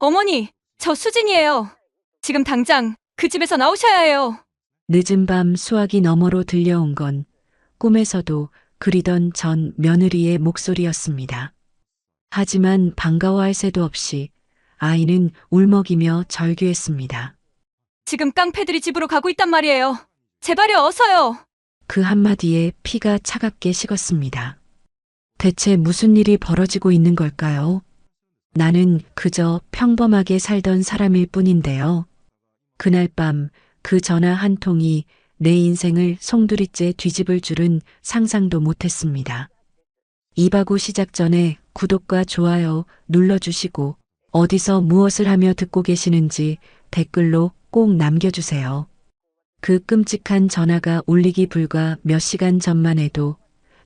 어머니, 저 수진이에요. 지금 당장 그 집에서 나오셔야 해요. 늦은 밤 수화기 너머로 들려온 건 꿈에서도 그리던 전 며느리의 목소리였습니다. 하지만 반가워할 새도 없이 아이는 울먹이며 절규했습니다. 지금 깡패들이 집으로 가고 있단 말이에요. 제발요, 어서요. 그 한마디에 피가 차갑게 식었습니다. 대체 무슨 일이 벌어지고 있는 걸까요? 나는 그저 평범하게 살던 사람일 뿐인데요. 그날 밤 그 전화 한 통이 내 인생을 송두리째 뒤집을 줄은 상상도 못했습니다. 이바구 시작 전에 구독과 좋아요 눌러주시고 어디서 무엇을 하며 듣고 계시는지 댓글로 꼭 남겨주세요. 그 끔찍한 전화가 울리기 불과 몇 시간 전만 해도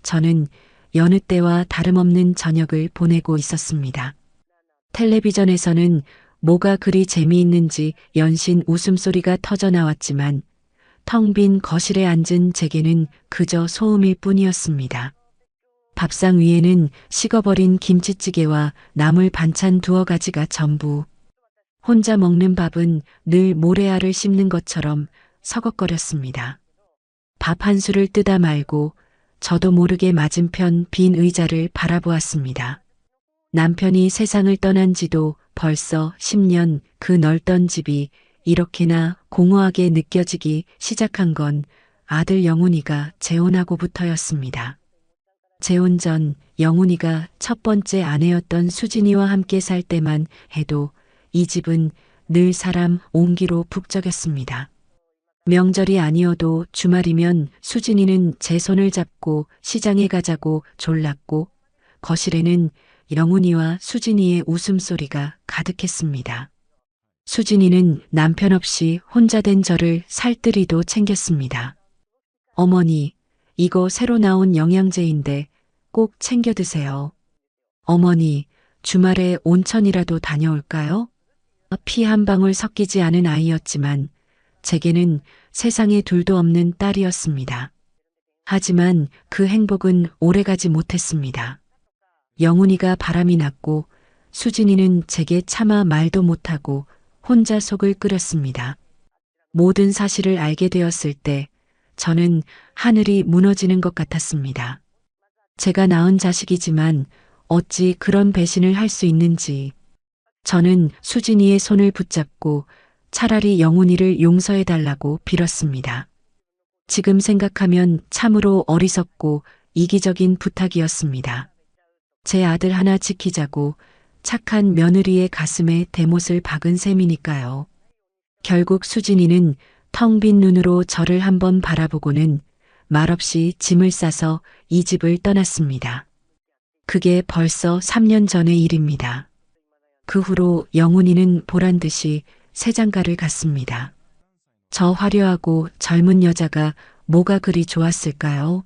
저는 여느 때와 다름없는 저녁을 보내고 있었습니다. 텔레비전에서는 뭐가 그리 재미있는지 연신 웃음소리가 터져 나왔지만 텅 빈 거실에 앉은 제게는 그저 소음일 뿐이었습니다. 밥상 위에는 식어버린 김치찌개와 나물 반찬 두어 가지가 전부. 혼자 먹는 밥은 늘 모래알을 씹는 것처럼 서걱거렸습니다. 밥 한 술을 뜨다 말고 저도 모르게 맞은편 빈 의자를 바라보았습니다. 남편이 세상을 떠난 지도 벌써 10년 그 넓던 집이 이렇게나 공허하게 느껴지기 시작한 건 아들 영훈이가 재혼하고부터였습니다. 재혼 전 영훈이가 첫 번째 아내였던 수진이와 함께 살 때만 해도 이 집은 늘 사람 온기로 북적였습니다. 명절이 아니어도 주말이면 수진이는 제 손을 잡고 시장에 가자고 졸랐고 거실에는 영훈이와 수진이의 웃음소리가 가득했습니다. 수진이는 남편 없이 혼자 된 저를 살뜰히도 챙겼습니다. 어머니, 이거 새로 나온 영양제인데 꼭 챙겨 드세요. 어머니, 주말에 온천이라도 다녀올까요? 피 한 방울 섞이지 않은 아이였지만 제게는 세상에 둘도 없는 딸이었습니다. 하지만 그 행복은 오래가지 못했습니다. 영훈이가 바람이 났고 수진이는 제게 차마 말도 못하고 혼자 속을 끓였습니다. 모든 사실을 알게 되었을 때 저는 하늘이 무너지는 것 같았습니다. 제가 낳은 자식이지만 어찌 그런 배신을 할 수 있는지. 저는 수진이의 손을 붙잡고 차라리 영훈이를 용서해달라고 빌었습니다. 지금 생각하면 참으로 어리석고 이기적인 부탁이었습니다. 제 아들 하나 지키자고 착한 며느리의 가슴에 대못을 박은 셈이니까요. 결국 수진이는 텅 빈 눈으로 저를 한번 바라보고는 말없이 짐을 싸서 이 집을 떠났습니다. 그게 벌써 3년 전의 일입니다. 그 후로 영훈이는 보란 듯이 새장가를 갔습니다. 저 화려하고 젊은 여자가 뭐가 그리 좋았을까요?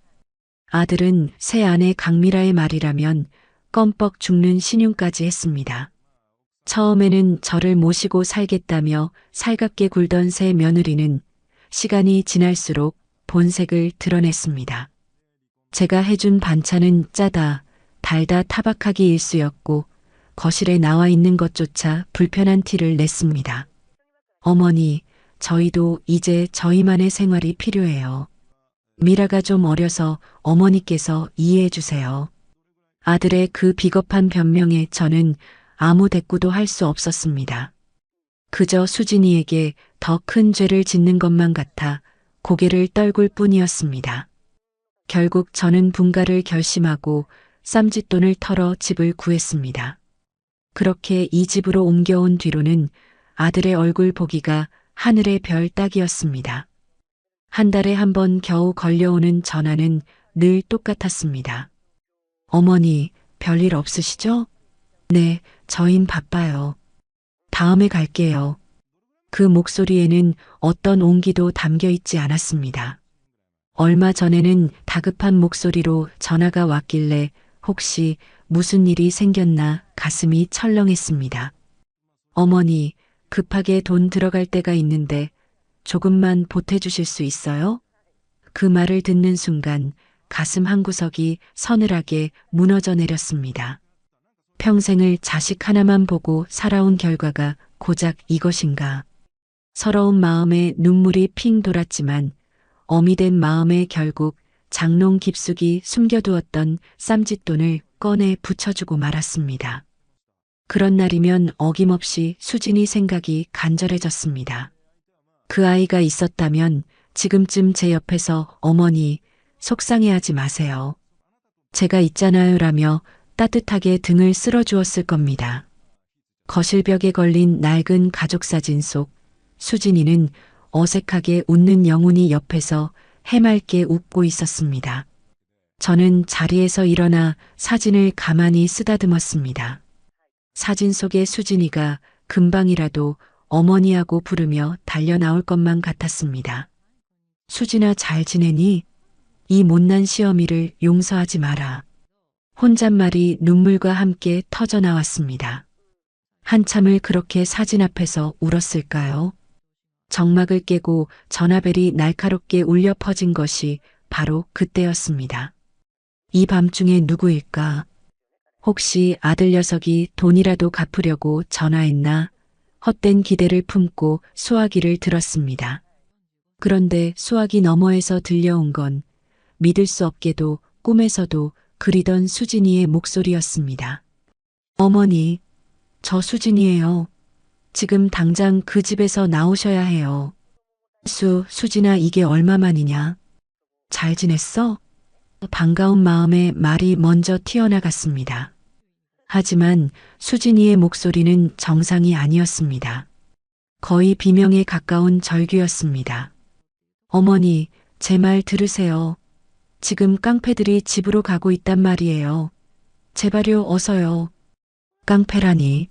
아들은 새 아내 강미라의 말이라면 껌뻑 죽는 신용까지 했습니다. 처음에는 저를 모시고 살겠다며 살갑게 굴던 새 며느리는 시간이 지날수록 본색을 드러냈습니다. 제가 해준 반찬은 짜다, 달다 타박하기 일쑤였고 거실에 나와 있는 것조차 불편한 티를 냈습니다. 어머니, 저희도 이제 저희만의 생활이 필요해요. 미라가 좀 어려서 어머니께서 이해해 주세요. 아들의 그 비겁한 변명에 저는 아무 대꾸도 할 수 없었습니다. 그저 수진이에게 더 큰 죄를 짓는 것만 같아 고개를 떨굴 뿐이었습니다. 결국 저는 분가를 결심하고 쌈짓돈을 털어 집을 구했습니다. 그렇게 이 집으로 옮겨온 뒤로는 아들의 얼굴 보기가 하늘의 별 따기였습니다. 한 달에 한 번 겨우 걸려오는 전화는 늘 똑같았습니다. 어머니, 별일 없으시죠? 네, 저흰 바빠요. 다음에 갈게요. 그 목소리에는 어떤 온기도 담겨 있지 않았습니다. 얼마 전에는 다급한 목소리로 전화가 왔길래 혹시 무슨 일이 생겼나 가슴이 철렁했습니다. 어머니, 급하게 돈 들어갈 때가 있는데 조금만 보태주실 수 있어요? 그 말을 듣는 순간 가슴 한구석이 서늘하게 무너져 내렸습니다. 평생을 자식 하나만 보고 살아온 결과가 고작 이것인가. 서러운 마음에 눈물이 핑 돌았지만 어미된 마음에 결국 장롱 깊숙이 숨겨두었던 쌈짓돈을 꺼내 붙여주고 말았습니다. 그런 날이면 어김없이 수진이 생각이 간절해졌습니다. 그 아이가 있었다면 지금쯤 제 옆에서 어머니 속상해하지 마세요. 제가 있잖아요 라며 따뜻하게 등을 쓸어주었을 겁니다. 거실벽에 걸린 낡은 가족사진 속 수진이는 어색하게 웃는 영훈이 옆에서 해맑게 웃고 있었습니다. 저는 자리에서 일어나 사진을 가만히 쓰다듬었습니다. 사진 속의 수진이가 금방이라도 어머니하고 부르며 달려나올 것만 같았습니다. 수진아 잘 지내니? 이 못난 시어미를 용서하지 마라. 혼잣말이 눈물과 함께 터져 나왔습니다. 한참을 그렇게 사진 앞에서 울었을까요? 정막을 깨고 전화벨이 날카롭게 울려 퍼진 것이 바로 그때였습니다. 이 밤중에 누구일까? 혹시 아들 녀석이 돈이라도 갚으려고 전화했나? 헛된 기대를 품고 수화기를 들었습니다. 그런데 수화기 너머에서 들려온 건 믿을 수 없게도 꿈에서도 그리던 수진이의 목소리였습니다. 어머니, 저 수진이에요. 지금 당장 그 집에서 나오셔야 해요. 수진아 이게 얼마만이냐? 잘 지냈어? 반가운 마음에 말이 먼저 튀어나갔습니다. 하지만 수진이의 목소리는 정상이 아니었습니다. 거의 비명에 가까운 절규였습니다. 어머니, 제 말 들으세요. 지금 깡패들이 집으로 가고 있단 말이에요. 제발요, 어서요. 깡패라니.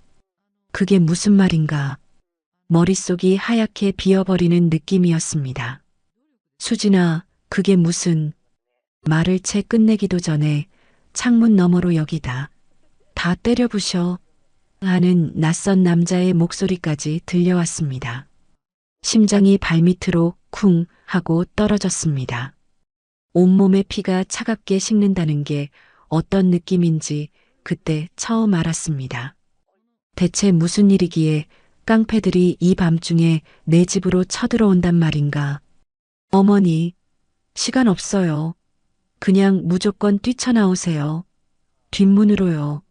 그게 무슨 말인가. 머릿속이 하얗게 비어버리는 느낌이었습니다. 수진아, 그게 무슨. 말을 채 끝내기도 전에 창문 너머로 여기다. 다 때려부셔. 하는 낯선 남자의 목소리까지 들려왔습니다. 심장이 발밑으로 쿵 하고 떨어졌습니다. 온몸의 피가 차갑게 식는다는 게 어떤 느낌인지 그때 처음 알았습니다. 대체 무슨 일이기에 깡패들이 이 밤중에 내 집으로 쳐들어온단 말인가. 어머니, 시간 없어요. 그냥 무조건 뛰쳐나오세요. 뒷문으로요.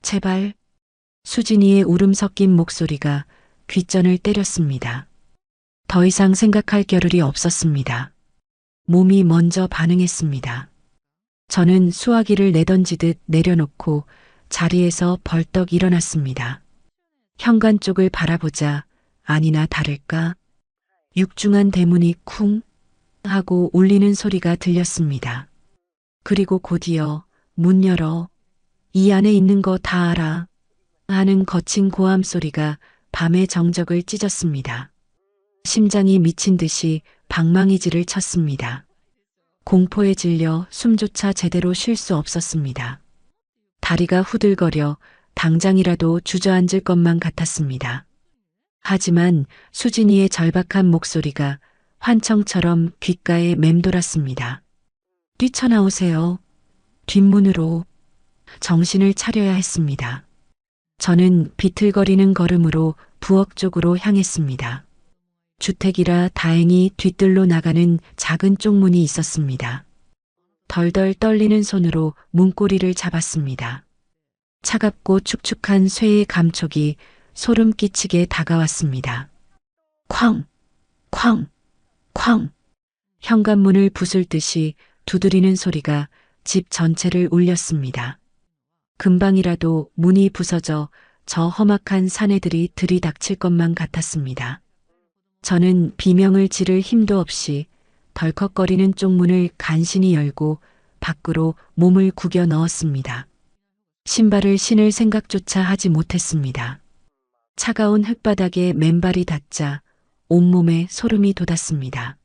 제발. 수진이의 울음 섞인 목소리가 귓전을 때렸습니다. 더 이상 생각할 겨를이 없었습니다. 몸이 먼저 반응했습니다. 저는 수화기를 내던지듯 내려놓고 자리에서 벌떡 일어났습니다. 현관 쪽을 바라보자 아니나 다를까 육중한 대문이 쿵 하고 울리는 소리가 들렸습니다. 그리고 곧이어 문 열어. 이 안에 있는 거 다 알아. 하는 거친 고함 소리가 밤의 정적을 찢었습니다. 심장이 미친 듯이 방망이질을 쳤습니다. 공포에 질려 숨조차 제대로 쉴 수 없었습니다. 다리가 후들거려 당장이라도 주저앉을 것만 같았습니다. 하지만 수진이의 절박한 목소리가 환청처럼 귓가에 맴돌았습니다. 뛰쳐나오세요. 뒷문으로. 정신을 차려야 했습니다. 저는 비틀거리는 걸음으로 부엌 쪽으로 향했습니다. 주택이라 다행히 뒤뜰로 나가는 작은 쪽문이 있었습니다. 덜덜 떨리는 손으로 문고리를 잡았습니다. 차갑고 축축한 쇠의 감촉이 소름 끼치게 다가왔습니다. 쾅! 쾅! 쾅! 현관문을 부술 듯이 두드리는 소리가 집 전체를 울렸습니다. 금방이라도 문이 부서져 저 험악한 사내들이 들이닥칠 것만 같았습니다. 저는 비명을 지를 힘도 없이 덜컥거리는 쪽문을 간신히 열고 밖으로 몸을 구겨 넣었습니다. 신발을 신을 생각조차 하지 못했습니다. 차가운 흙바닥에 맨발이 닿자 온몸에 소름이 돋았습니다.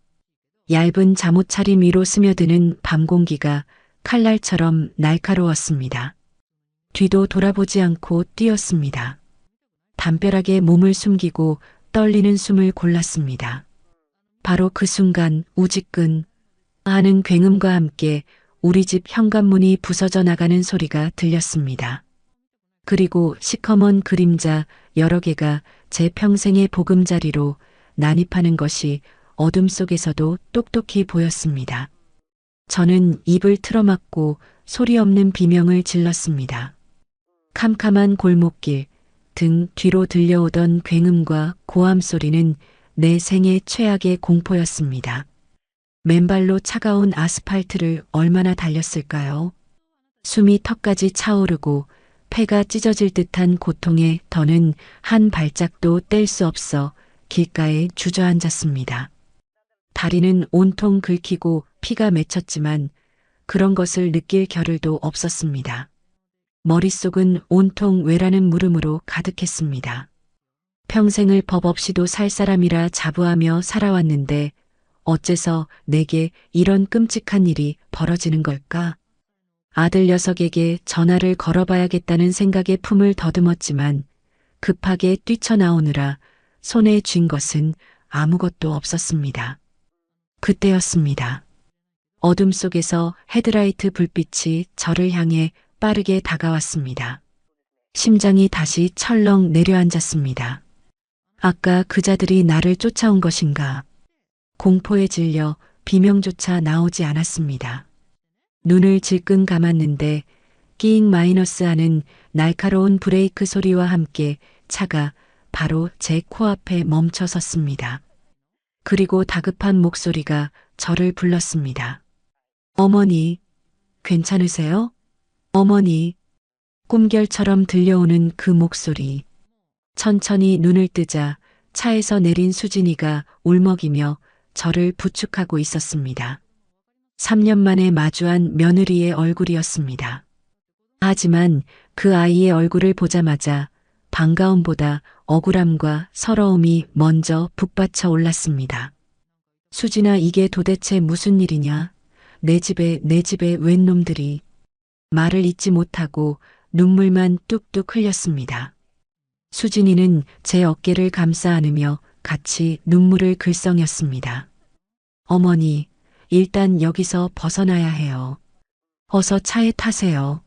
얇은 잠옷 차림 위로 스며드는 밤 공기가 칼날처럼 날카로웠습니다. 뒤도 돌아보지 않고 뛰었습니다. 담벼락에 몸을 숨기고 떨리는 숨을 골랐습니다. 바로 그 순간 우지끈 하는 굉음과 함께 우리 집 현관문이 부서져 나가는 소리가 들렸습니다. 그리고 시커먼 그림자 여러 개가 제 평생의 보금자리로 난입하는 것이 어둠 속에서도 똑똑히 보였습니다. 저는 입을 틀어막고 소리 없는 비명을 질렀습니다. 캄캄한 골목길, 등 뒤로 들려오던 굉음과 고함 소리는 내 생애 최악의 공포였습니다. 맨발로 차가운 아스팔트를 얼마나 달렸을까요? 숨이 턱까지 차오르고 폐가 찢어질 듯한 고통에 더는 한 발짝도 뗄 수 없어 길가에 주저앉았습니다. 다리는 온통 긁히고 피가 맺혔지만 그런 것을 느낄 겨를도 없었습니다. 머릿속은 온통 외라는 물음으로 가득했습니다. 평생을 법 없이도 살 사람이라 자부하며 살아왔는데 어째서 내게 이런 끔찍한 일이 벌어지는 걸까? 아들 녀석에게 전화를 걸어봐야겠다는 생각에 품을 더듬었지만 급하게 뛰쳐나오느라 손에 쥔 것은 아무것도 없었습니다. 그때였습니다. 어둠 속에서 헤드라이트 불빛이 저를 향해 빠르게 다가왔습니다. 심장이 다시 철렁 내려앉았습니다. 아까 그자들이 나를 쫓아온 것인가? 공포에 질려 비명조차 나오지 않았습니다. 눈을 질끈 감았는데 끼잉 마이너스 하는 날카로운 브레이크 소리와 함께 차가 바로 제 코앞에 멈춰 섰습니다. 그리고 다급한 목소리가 저를 불렀습니다. 어머니, 괜찮으세요? 어머니, 꿈결처럼 들려오는 그 목소리. 천천히 눈을 뜨자 차에서 내린 수진이가 울먹이며 저를 부축하고 있었습니다. 3년 만에 마주한 며느리의 얼굴이었습니다. 하지만 그 아이의 얼굴을 보자마자 반가움보다 억울함과 서러움이 먼저 북받쳐 올랐습니다. 수진아, 이게 도대체 무슨 일이냐? 내 집에 웬 놈들이. 말을 잇지 못하고 눈물만 뚝뚝 흘렸습니다. 수진이는 제 어깨를 감싸 안으며 같이 눈물을 글썽였습니다. 어머니, 일단 여기서 벗어나야 해요. 어서 차에 타세요.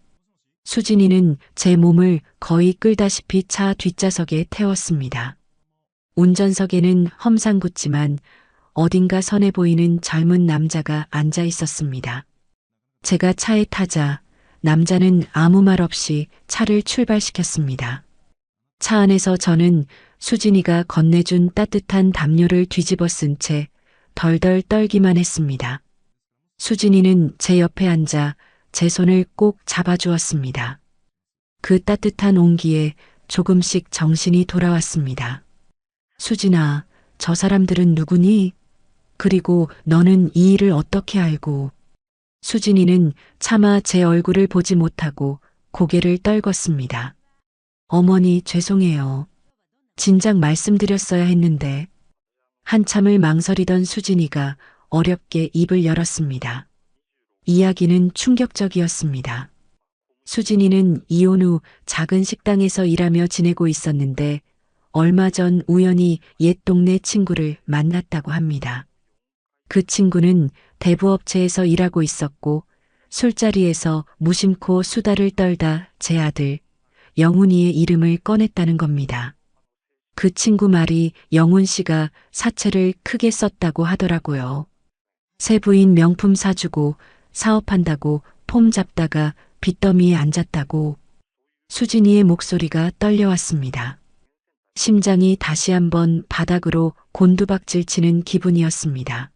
수진이는 제 몸을 거의 끌다시피 차 뒷좌석에 태웠습니다. 운전석에는 험상궂지만 어딘가 선해 보이는 젊은 남자가 앉아 있었습니다. 제가 차에 타자 남자는 아무 말 없이 차를 출발시켰습니다. 차 안에서 저는 수진이가 건네준 따뜻한 담요를 뒤집어 쓴 채 덜덜 떨기만 했습니다. 수진이는 제 옆에 앉아 제 손을 꼭 잡아주었습니다. 그 따뜻한 온기에 조금씩 정신이 돌아왔습니다. 수진아, 저 사람들은 누구니? 그리고 너는 이 일을 어떻게 알고? 수진이는 차마 제 얼굴을 보지 못하고 고개를 떨궜습니다. 어머니, 죄송해요. 진작 말씀드렸어야 했는데. 한참을 망설이던 수진이가 어렵게 입을 열었습니다. 이야기는 충격적이었습니다. 수진이는 이혼 후 작은 식당에서 일하며 지내고 있었는데 얼마 전 우연히 옛 동네 친구를 만났다고 합니다. 그 친구는 대부업체에서 일하고 있었고 술자리에서 무심코 수다를 떨다 제 아들 영훈이의 이름을 꺼냈다는 겁니다. 그 친구 말이 영훈 씨가 사채를 크게 썼다고 하더라고요. 새 부인 명품 사주고 사업한다고 폼 잡다가 빚더미에 앉았다고. 수진이의 목소리가 떨려왔습니다. 심장이 다시 한번 바닥으로 곤두박질 치는 기분이었습니다.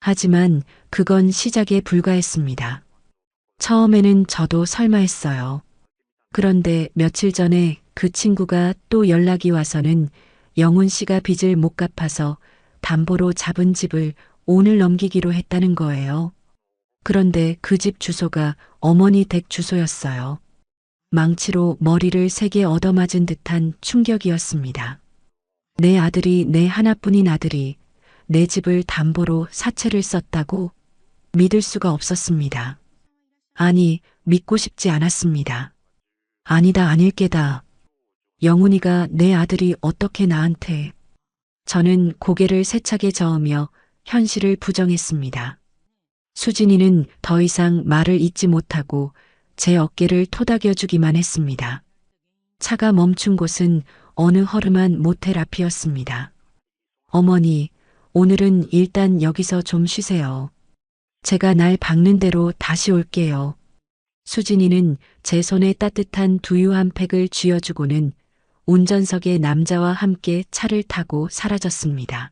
하지만 그건 시작에 불과했습니다. 처음에는 저도 설마 했어요. 그런데 며칠 전에 그 친구가 또 연락이 와서는 영훈 씨가 빚을 못 갚아서 담보로 잡은 집을 오늘 넘기기로 했다는 거예요. 그런데 그 집 주소가 어머니 댁 주소였어요. 망치로 머리를 세게 얻어맞은 듯한 충격이었습니다. 내 아들이, 내 하나뿐인 아들이 내 집을 담보로 사채를 썼다고? 믿을 수가 없었습니다. 아니, 믿고 싶지 않았습니다. 아니다, 아닐 게다. 영훈이가, 내 아들이 어떻게 나한테. 저는 고개를 세차게 저으며 현실을 부정했습니다. 수진이는 더 이상 말을 잇지 못하고 제 어깨를 토닥여주기만 했습니다. 차가 멈춘 곳은 어느 허름한 모텔 앞이었습니다. 어머니, 오늘은 일단 여기서 좀 쉬세요. 제가 날 박는 대로 다시 올게요. 수진이는 제 손에 따뜻한 두유 한 팩을 쥐어주고는 운전석에 남자와 함께 차를 타고 사라졌습니다.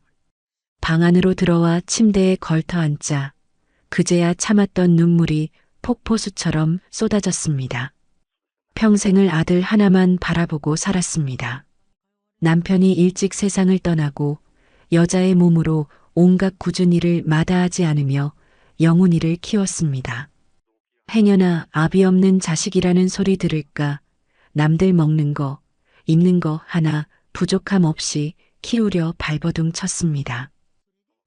방 안으로 들어와 침대에 걸터 앉자 그제야 참았던 눈물이 폭포수처럼 쏟아졌습니다. 평생을 아들 하나만 바라보고 살았습니다. 남편이 일찍 세상을 떠나고 여자의 몸으로 온갖 굳은 일을 마다하지 않으며 영훈이를 키웠습니다. 행여나 아비 없는 자식이라는 소리 들을까 남들 먹는 거, 입는 거 하나 부족함 없이 키우려 발버둥 쳤습니다.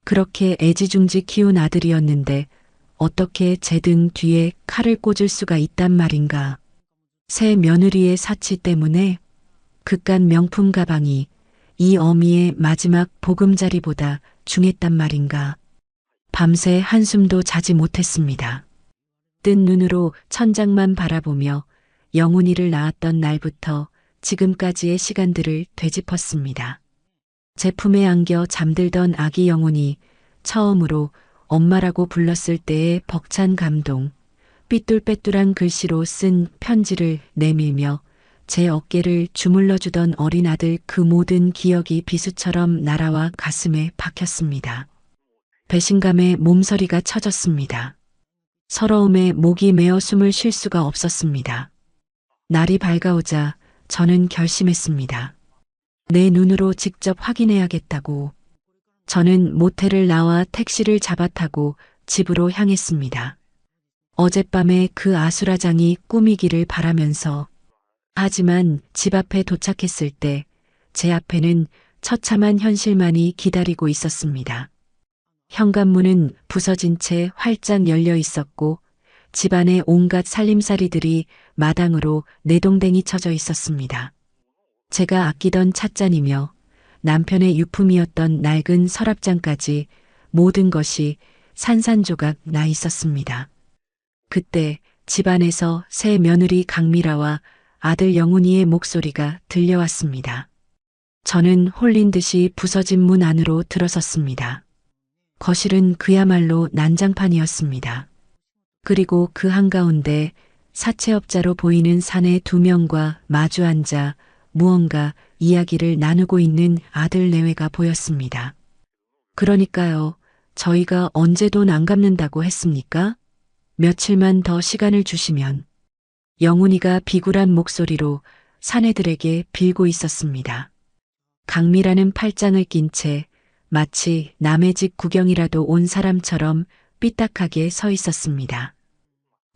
그렇게 애지중지 키운 아들이었는데 어떻게 제 등 뒤에 칼을 꽂을 수가 있단 말인가. 새 며느리의 사치 때문에 그깟 명품 가방이 이 어미의 마지막 보금자리보다 중했단 말인가. 밤새 한숨도 자지 못했습니다. 뜬 눈으로 천장만 바라보며 영훈이를 낳았던 날부터 지금까지의 시간들을 되짚었습니다. 제 품에 안겨 잠들던 아기 영훈이 처음으로 엄마라고 불렀을 때의 벅찬 감동, 삐뚤빼뚤한 글씨로 쓴 편지를 내밀며 제 어깨를 주물러주던 어린 아들 그 모든 기억이 비수처럼 날아와 가슴에 박혔습니다. 배신감에 몸서리가 쳐졌습니다. 서러움에 목이 메어 숨을 쉴 수가 없었습니다. 날이 밝아오자 저는 결심했습니다. 내 눈으로 직접 확인해야겠다고. 저는 모텔을 나와 택시를 잡아 타고 집으로 향했습니다. 어젯밤의 그 아수라장이 꿈이기를 바라면서. 하지만 집 앞에 도착했을 때 제 앞에는 처참한 현실만이 기다리고 있었습니다. 현관문은 부서진 채 활짝 열려 있었고 집안의 온갖 살림살이들이 마당으로 내동댕이 쳐져 있었습니다. 제가 아끼던 찻잔이며 남편의 유품이었던 낡은 서랍장까지 모든 것이 산산조각 나 있었습니다. 그때 집안에서 새 며느리 강미라와 아들 영훈이의 목소리가 들려왔습니다. 저는 홀린 듯이 부서진 문 안으로 들어섰습니다. 거실은 그야말로 난장판이었습니다. 그리고 그 한가운데 사채업자로 보이는 사내 두 명과 마주 앉아 무언가 이야기를 나누고 있는 아들 내외가 보였습니다. 그러니까요, 저희가 언제 돈 안 갚는다고 했습니까? 며칠만 더 시간을 주시면. 영훈이가 비굴한 목소리로 사내들에게 빌고 있었습니다. 강미라는 팔짱을 낀 채 마치 남의 집 구경이라도 온 사람처럼 삐딱하게 서 있었습니다.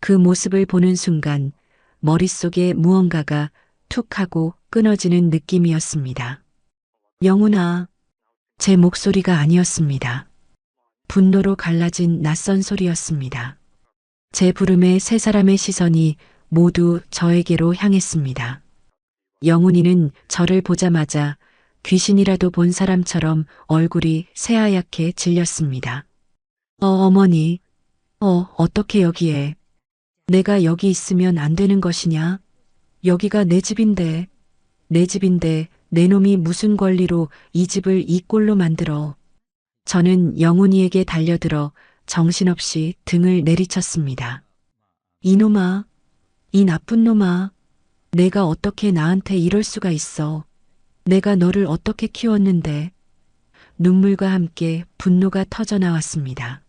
그 모습을 보는 순간 머릿속에 무언가가 툭 하고 끊어지는 느낌이었습니다. 영훈아, 제 목소리가 아니었습니다. 분노로 갈라진 낯선 소리였습니다. 제 부름에 세 사람의 시선이 모두 저에게로 향했습니다. 영훈이는 저를 보자마자 귀신이라도 본 사람처럼 얼굴이 새하얗게 질렸습니다. 어머니, 어떻게 여기에? 내가 여기 있으면 안 되는 것이냐? 여기가 내 집인데 내 놈이 무슨 권리로 이 집을 이 꼴로 만들어. 저는 영훈이에게 달려들어 정신없이 등을 내리쳤습니다. 이놈아, 이 나쁜 놈아, 내가 어떻게 나한테 이럴 수가 있어. 내가 너를 어떻게 키웠는데. 눈물과 함께 분노가 터져 나왔습니다.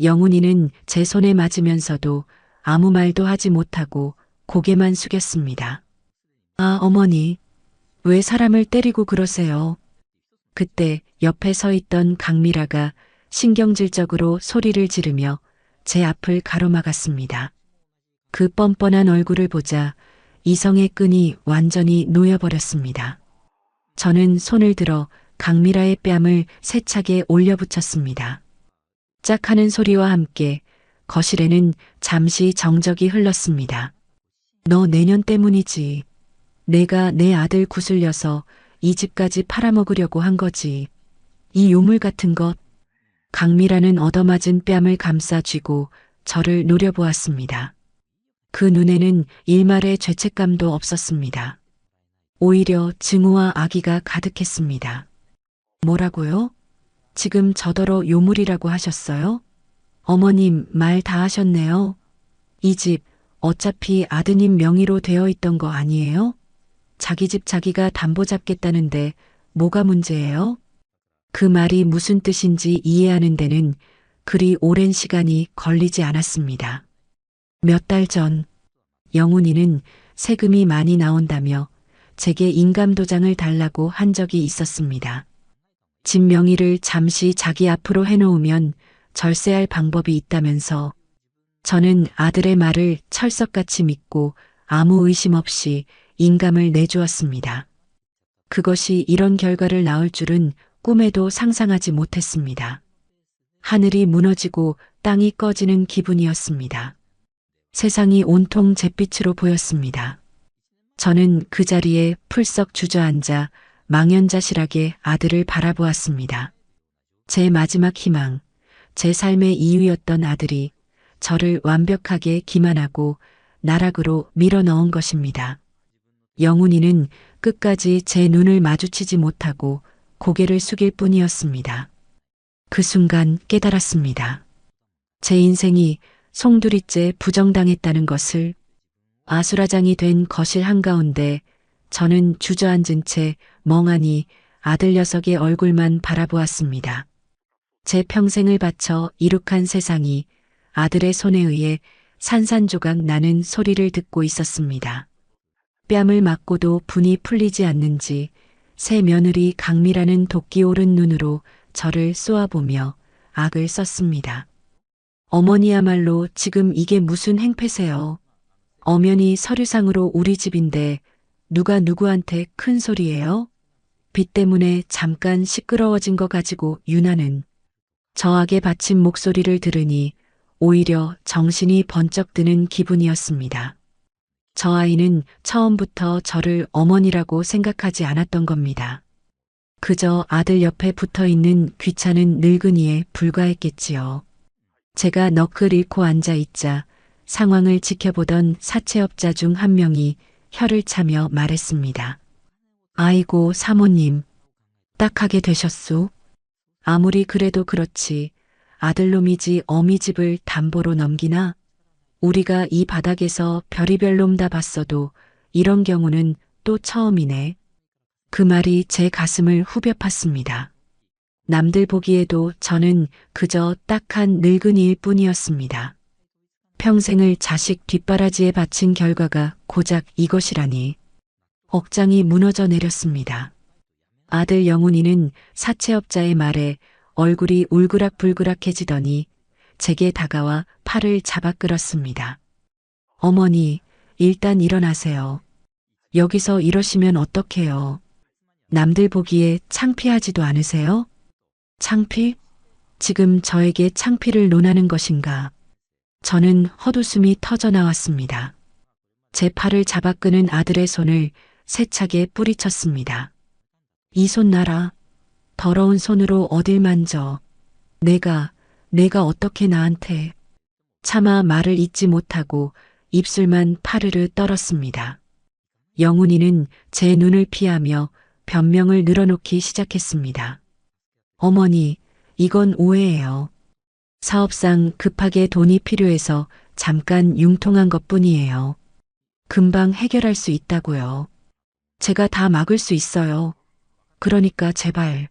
영훈이는 제 손에 맞으면서도 아무 말도 하지 못하고 고개만 숙였습니다. 아, 어머니, 왜 사람을 때리고 그러세요? 그때 옆에 서 있던 강미라가 신경질적으로 소리를 지르며 제 앞을 가로막았습니다. 그 뻔뻔한 얼굴을 보자 이성의 끈이 완전히 놓여버렸습니다. 저는 손을 들어 강미라의 뺨을 세차게 올려붙였습니다. 짝 하는 소리와 함께 거실에는 잠시 정적이 흘렀습니다. 너 내년 때문이지. 내가 내 아들 구슬려서 이 집까지 팔아먹으려고 한 거지. 이 요물 같은 것. 강미라는 얻어맞은 뺨을 감싸 쥐고 저를 노려보았습니다. 그 눈에는 일말의 죄책감도 없었습니다. 오히려 증오와 악의가 가득했습니다. 뭐라고요? 지금 저더러 요물이라고 하셨어요? 어머님 말 다 하셨네요. 이 집 어차피 아드님 명의로 되어 있던 거 아니에요? 자기 집 자기가 담보 잡겠다는데 뭐가 문제예요? 그 말이 무슨 뜻인지 이해하는 데는 그리 오랜 시간이 걸리지 않았습니다. 몇 달 전 영훈이는 세금이 많이 나온다며 제게 인감도장을 달라고 한 적이 있었습니다. 집 명의를 잠시 자기 앞으로 해놓으면 절세할 방법이 있다면서 저는 아들의 말을 철석같이 믿고 아무 의심 없이 인감을 내주었습니다. 그것이 이런 결과를 낳을 줄은 꿈에도 상상하지 못했습니다. 하늘이 무너지고 땅이 꺼지는 기분이었습니다. 세상이 온통 잿빛으로 보였습니다. 저는 그 자리에 풀썩 주저앉아 망연자실하게 아들을 바라보았습니다. 제 마지막 희망, 제 삶의 이유였던 아들이 저를 완벽하게 기만하고 나락으로 밀어넣은 것입니다. 영훈이는 끝까지 제 눈을 마주치지 못하고 고개를 숙일 뿐이었습니다. 그 순간 깨달았습니다. 제 인생이 송두리째 부정당했다는 것을. 아수라장이 된 거실 한가운데 저는 주저앉은 채 멍하니 아들 녀석의 얼굴만 바라보았습니다. 제 평생을 바쳐 이룩한 세상이 아들의 손에 의해 산산조각 나는 소리를 듣고 있었습니다. 뺨을 맞고도 분이 풀리지 않는지 새 며느리 강미라는 도끼 오른 눈으로 저를 쏘아보며 악을 썼습니다. 어머니야말로 지금 이게 무슨 행패세요? 엄연히 서류상으로 우리 집인데 누가 누구한테 큰 소리예요? 빚 때문에 잠깐 시끄러워진 거 가지고 유나는. 저하게 바친 목소리를 들으니 오히려 정신이 번쩍 드는 기분이었습니다. 저 아이는 처음부터 저를 어머니라고 생각하지 않았던 겁니다. 그저 아들 옆에 붙어 있는 귀찮은 늙은이에 불과했겠지요. 제가 넋을 잃고 앉아 있자 상황을 지켜보던 사채업자 중 한 명이 혀를 차며 말했습니다. 아이고 사모님, 딱하게 되셨소? 아무리 그래도 그렇지 아들놈이지 어미 집을 담보로 넘기나? 우리가 이 바닥에서 별의별 놈 다 봤어도 이런 경우는 또 처음이네. 그 말이 제 가슴을 후벼 팠습니다. 남들 보기에도 저는 그저 딱한 늙은이일 뿐이었습니다. 평생을 자식 뒷바라지에 바친 결과가 고작 이것이라니. 억장이 무너져 내렸습니다. 아들 영훈이는 사채업자의 말에 얼굴이 울그락불그락해지더니 제게 다가와 팔을 잡아 끌었습니다. 어머니, 일단 일어나세요. 여기서 이러시면 어떡해요? 남들 보기에 창피하지도 않으세요? 창피? 지금 저에게 창피를 논하는 것인가? 저는 헛웃음이 터져 나왔습니다. 제 팔을 잡아 끄는 아들의 손을 세차게 뿌리쳤습니다. 이 손 놔라. 더러운 손으로 어딜 만져. 내가 어떻게 나한테. 차마 말을 잇지 못하고 입술만 파르르 떨었습니다. 영훈이는 제 눈을 피하며 변명을 늘어놓기 시작했습니다. 어머니, 이건 오해예요. 사업상 급하게 돈이 필요해서 잠깐 융통한 것뿐이에요. 금방 해결할 수 있다고요. 제가 다 막을 수 있어요. 그러니까 제발.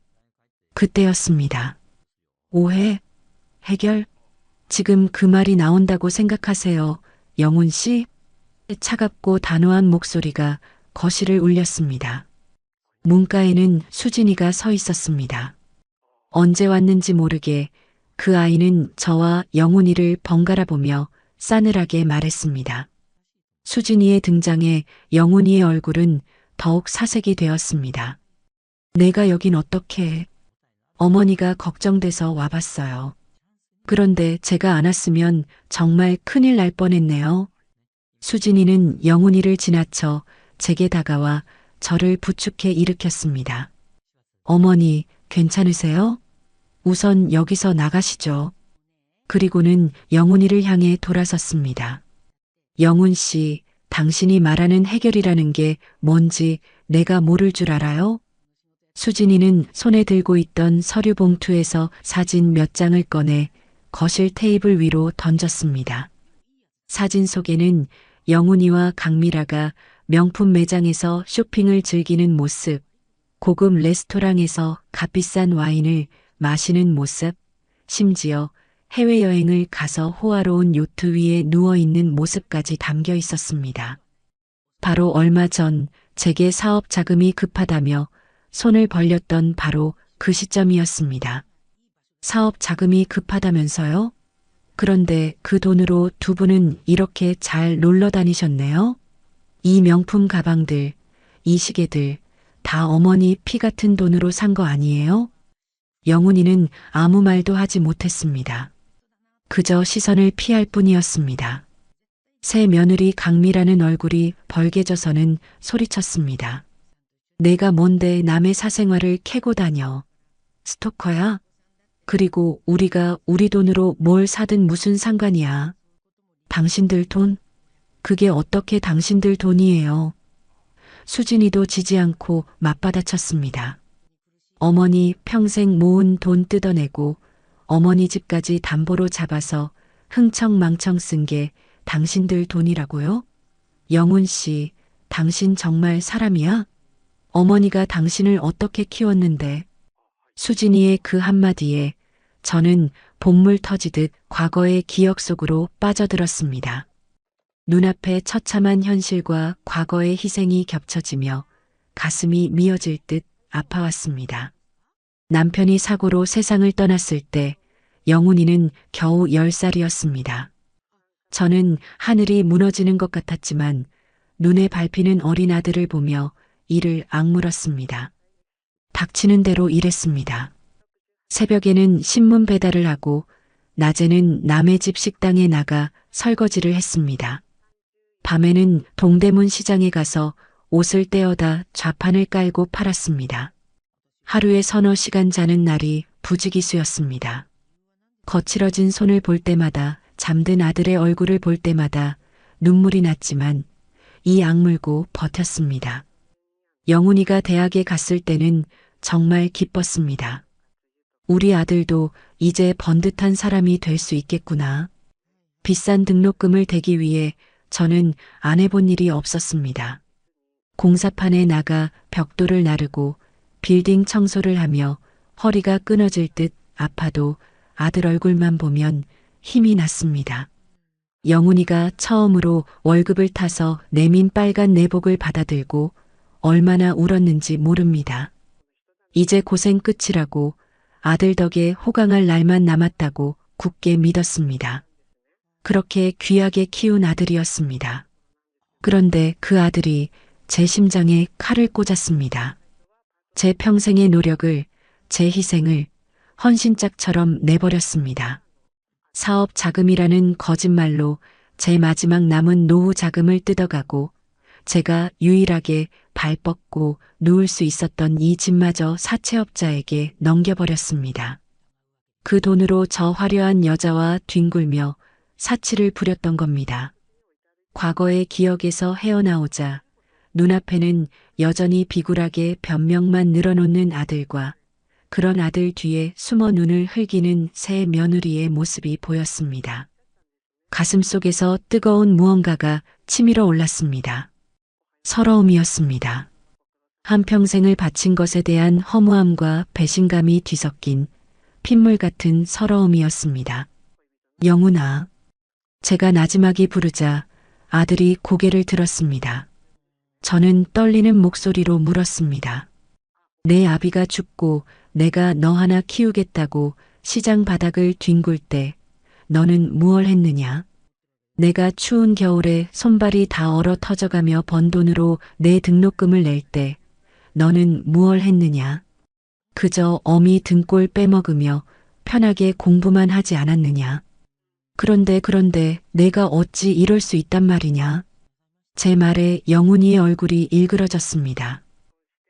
그때였습니다. 오해? 해결? 지금 그 말이 나온다고 생각하세요, 영훈 씨? 차갑고 단호한 목소리가 거실을 울렸습니다. 문가에는 수진이가 서 있었습니다. 언제 왔는지 모르게 그 아이는 저와 영훈이를 번갈아 보며 싸늘하게 말했습니다. 수진이의 등장에 영훈이의 얼굴은 더욱 사색이 되었습니다. 내가 여긴 어떻게? 어머니가 걱정돼서 와봤어요. 그런데 제가 안 왔으면 정말 큰일 날 뻔했네요. 수진이는 영훈이를 지나쳐 제게 다가와 저를 부축해 일으켰습니다. 어머니, 괜찮으세요? 우선 여기서 나가시죠. 그리고는 영훈이를 향해 돌아섰습니다. 영훈 씨, 당신이 말하는 해결이라는 게 뭔지 내가 모를 줄 알아요? 수진이는 손에 들고 있던 서류 봉투에서 사진 몇 장을 꺼내 거실 테이블 위로 던졌습니다. 사진 속에는 영훈이와 강미라가 명품 매장에서 쇼핑을 즐기는 모습, 고급 레스토랑에서 값비싼 와인을 마시는 모습, 심지어 해외여행을 가서 호화로운 요트 위에 누워있는 모습까지 담겨 있었습니다. 바로 얼마 전 제게 사업 자금이 급하다며 손을 벌렸던 바로 그 시점이었습니다. 사업 자금이 급하다면서요? 그런데 그 돈으로 두 분은 이렇게 잘 놀러 다니셨네요? 이 명품 가방들, 이 시계들 다 어머니 피 같은 돈으로 산 거 아니에요? 영훈이는 아무 말도 하지 못했습니다. 그저 시선을 피할 뿐이었습니다. 새 며느리 강미라는 얼굴이 벌개져서는 소리쳤습니다. 내가 뭔데 남의 사생활을 캐고 다녀. 스토커야? 그리고 우리가 우리 돈으로 뭘 사든 무슨 상관이야. 당신들 돈? 그게 어떻게 당신들 돈이에요. 수진이도 지지 않고 맞받아쳤습니다. 어머니 평생 모은 돈 뜯어내고 어머니 집까지 담보로 잡아서 흥청망청 쓴 게 당신들 돈이라고요? 영훈 씨, 당신 정말 사람이야? 어머니가 당신을 어떻게 키웠는데? 수진이의 그 한마디에 저는 본물 터지듯 과거의 기억 속으로 빠져들었습니다. 눈앞에 처참한 현실과 과거의 희생이 겹쳐지며 가슴이 미어질 듯 아파왔습니다. 남편이 사고로 세상을 떠났을 때 영훈이는 겨우 10살이었습니다. 저는 하늘이 무너지는 것 같았지만 눈에 밟히는 어린 아들을 보며 이를 악물었습니다. 닥치는 대로 일했습니다. 새벽에는 신문 배달을 하고 낮에는 남의 집 식당에 나가 설거지를 했습니다. 밤에는 동대문 시장에 가서 옷을 떼어다 좌판을 깔고 팔았습니다. 하루에 서너 시간 자는 날이 부지기수였습니다. 거칠어진 손을 볼 때마다 잠든 아들의 얼굴을 볼 때마다 눈물이 났지만 이 악물고 버텼습니다. 영훈이가 대학에 갔을 때는 정말 기뻤습니다. 우리 아들도 이제 번듯한 사람이 될 수 있겠구나. 비싼 등록금을 대기 위해 저는 안 해본 일이 없었습니다. 공사판에 나가 벽돌을 나르고 빌딩 청소를 하며 허리가 끊어질 듯 아파도 아들 얼굴만 보면 힘이 났습니다. 영훈이가 처음으로 월급을 타서 내민 빨간 내복을 받아들고 얼마나 울었는지 모릅니다. 이제 고생 끝이라고 아들 덕에 호강할 날만 남았다고 굳게 믿었습니다. 그렇게 귀하게 키운 아들이었습니다. 그런데 그 아들이 제 심장에 칼을 꽂았습니다. 제 평생의 노력을, 제 희생을 헌신짝처럼 내버렸습니다. 사업 자금이라는 거짓말로 제 마지막 남은 노후 자금을 뜯어가고 제가 유일하게 발 뻗고 누울 수 있었던 이 집마저 사채업자에게 넘겨버렸습니다. 그 돈으로 저 화려한 여자와 뒹굴며 사치를 부렸던 겁니다. 과거의 기억에서 헤어나오자 눈앞에는 여전히 비굴하게 변명만 늘어놓는 아들과 그런 아들 뒤에 숨어 눈을 흘기는 새 며느리의 모습이 보였습니다. 가슴속에서 뜨거운 무언가가 치밀어 올랐습니다. 서러움이었습니다. 한평생을 바친 것에 대한 허무함과 배신감이 뒤섞인 핏물 같은 서러움이었습니다. 영훈아. 제가 나지막이 부르자 아들이 고개를 들었습니다. 저는 떨리는 목소리로 물었습니다. 내 아비가 죽고 내가 너 하나 키우겠다고 시장 바닥을 뒹굴 때 너는 무얼 했느냐? 내가 추운 겨울에 손발이 다 얼어 터져가며 번 돈으로 내 등록금을 낼 때 너는 무얼 했느냐? 그저 어미 등골 빼먹으며 편하게 공부만 하지 않았느냐? 그런데 내가 어찌 이럴 수 있단 말이냐? 제 말에 영훈이의 얼굴이 일그러졌습니다.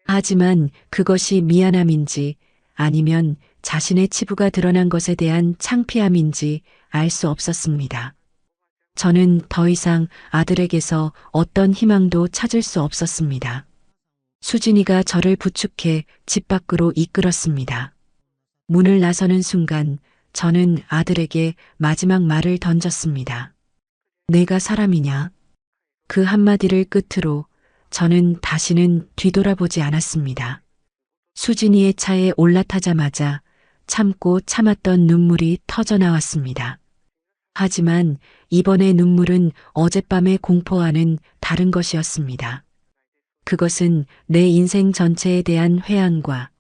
하지만 그것이 미안함인지 아니면 자신의 치부가 드러난 것에 대한 창피함인지 알 수 없었습니다. 저는 더 이상 아들에게서 어떤 희망도 찾을 수 없었습니다. 수진이가 저를 부축해 집 밖으로 이끌었습니다. 문을 나서는 순간 저는 아들에게 마지막 말을 던졌습니다. 내가 사람이냐? 그 한마디를 끝으로 저는 다시는 뒤돌아보지 않았습니다. 수진이의 차에 올라타자마자 참고 참았던 눈물이 터져 나왔습니다. 하지만 이번의 눈물은 어젯밤의 공포와는 다른 것이었습니다. 그것은 내 인생 전체에 대한 회한과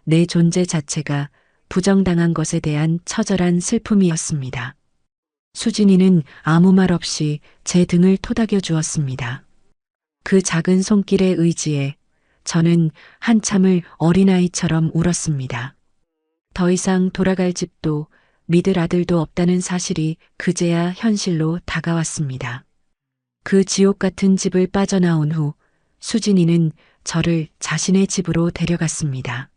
내 존재 자체가 부정당한 것에 대한 처절한 슬픔이었습니다. 수진이는 아무 말 없이 제 등을 토닥여 주었습니다. 그 작은 손길의 의지에 저는 한참을 어린아이처럼 울었습니다. 더 이상 돌아갈 집도 믿을 아들도 없다는 사실이 그제야 현실로 다가왔습니다. 그 지옥 같은 집을 빠져나온 후 수진이는 저를 자신의 집으로 데려갔습니다.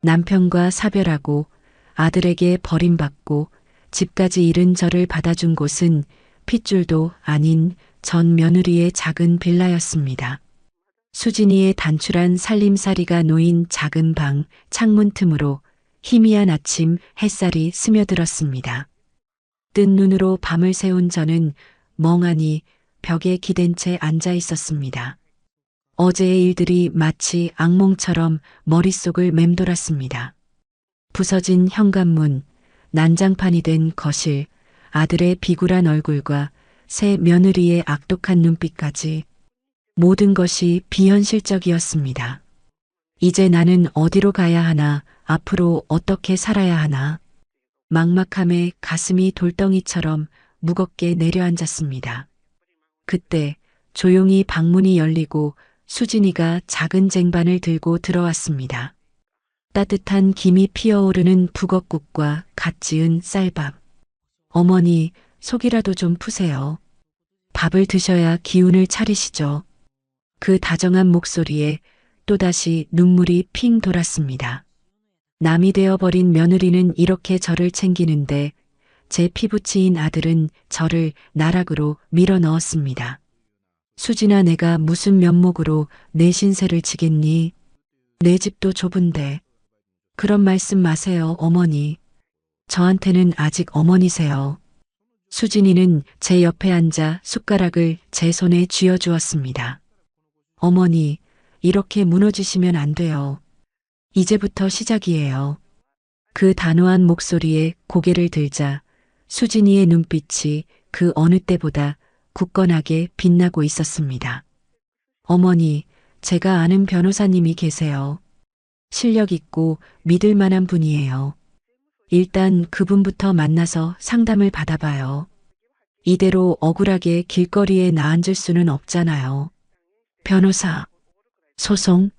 남편과 사별하고 아들에게 버림받고 집까지 잃은 저를 받아준 곳은 핏줄도 아닌 전 며느리의 작은 빌라였습니다. 수진이의 단출한 살림살이가 놓인 작은 방 창문 틈으로 희미한 아침 햇살이 스며들었습니다. 뜬 눈으로 밤을 새운 저는 멍하니 벽에 기댄 채 앉아 있었습니다. 어제의 일들이 마치 악몽처럼 머릿속을 맴돌았습니다. 부서진 현관문, 난장판이 된 거실, 아들의 비굴한 얼굴과 새 며느리의 악독한 눈빛까지 모든 것이 비현실적이었습니다. 이제 나는 어디로 가야 하나, 앞으로 어떻게 살아야 하나. 막막함에 가슴이 돌덩이처럼 무겁게 내려앉았습니다. 그때 조용히 방문이 열리고 수진이가 작은 쟁반을 들고 들어왔습니다. 따뜻한 김이 피어오르는 북엇국과 갓 지은 쌀밥. 어머니, 속이라도 좀 푸세요. 밥을 드셔야 기운을 차리시죠. 그 다정한 목소리에 또다시 눈물이 핑 돌았습니다. 남이 되어버린 며느리는 이렇게 저를 챙기는데 제 피부치인 아들은 저를 나락으로 밀어 넣었습니다. 수진아, 내가 무슨 면목으로 내 신세를 지겠니? 내 집도 좁은데. 그런 말씀 마세요, 어머니. 저한테는 아직 어머니세요. 수진이는 제 옆에 앉아 숟가락을 제 손에 쥐어주었습니다. 어머니, 이렇게 무너지시면 안 돼요. 이제부터 시작이에요. 그 단호한 목소리에 고개를 들자 수진이의 눈빛이 그 어느 때보다 굳건하게 빛나고 있었습니다. 어머니, 제가 아는 변호사님이 계세요. 실력 있고 믿을 만한 분이에요. 일단 그분부터 만나서 상담을 받아봐요. 이대로 억울하게 길거리에 나앉을 수는 없잖아요. 변호사, 소송,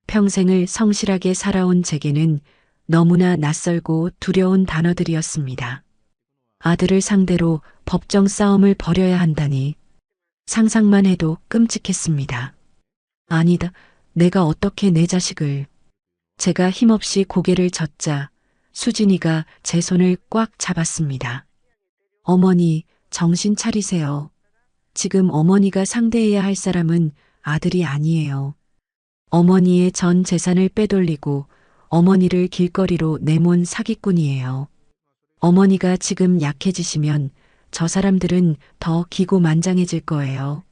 평생을 성실하게 살아온 제게는 너무나 낯설고 두려운 단어들이었습니다. 아들을 상대로 법정 싸움을 벌여야 한다니 상상만 해도 끔찍했습니다. 아니다, 내가 어떻게 내 자식을. 제가 힘없이 고개를 젓자 수진이가 제 손을 꽉 잡았습니다. 어머니, 정신 차리세요. 지금 어머니가 상대해야 할 사람은 아들이 아니에요. 어머니의 전 재산을 빼돌리고 어머니를 길거리로 내몬 사기꾼이에요. 어머니가 지금 약해지시면 저 사람들은 더 기고만장해질 거예요.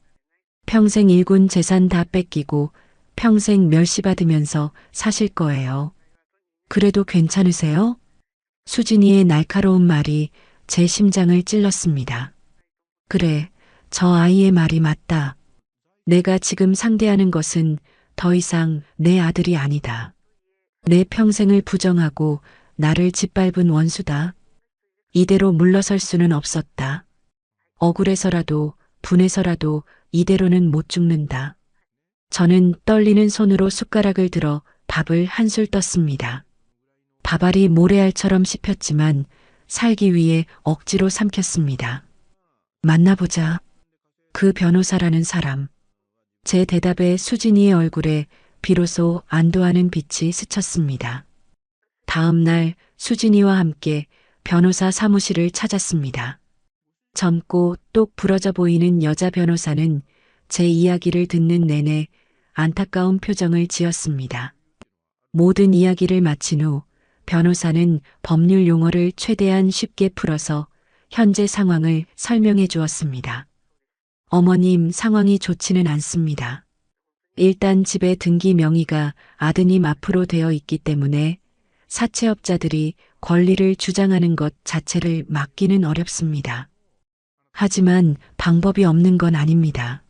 평생 일군 재산 다 뺏기고 평생 멸시받으면서 사실 거예요. 그래도 괜찮으세요? 수진이의 날카로운 말이 제 심장을 찔렀습니다. 그래, 저 아이의 말이 맞다. 내가 지금 상대하는 것은 더 이상 내 아들이 아니다. 내 평생을 부정하고 나를 짓밟은 원수다. 이대로 물러설 수는 없었다. 억울해서라도 분해서라도 이대로는 못 죽는다. 저는 떨리는 손으로 숟가락을 들어 밥을 한술 떴습니다. 밥알이 모래알처럼 씹혔지만 살기 위해 억지로 삼켰습니다. 만나보자. 그 변호사라는 사람. 제 대답에 수진이의 얼굴에 비로소 안도하는 빛이 스쳤습니다. 다음 날 수진이와 함께 변호사 사무실을 찾았습니다. 젊고 똑 부러져 보이는 여자 변호사는 제 이야기를 듣는 내내 안타까운 표정을 지었습니다. 모든 이야기를 마친 후 변호사는 법률 용어를 최대한 쉽게 풀어서 현재 상황을 설명해 주었습니다. 어머님, 상황이 좋지는 않습니다. 일단 집의 등기 명의가 아드님 앞으로 되어 있기 때문에 사채업자들이 권리를 주장하는 것 자체를 막기는 어렵습니다. 하지만 방법이 없는 건 아닙니다.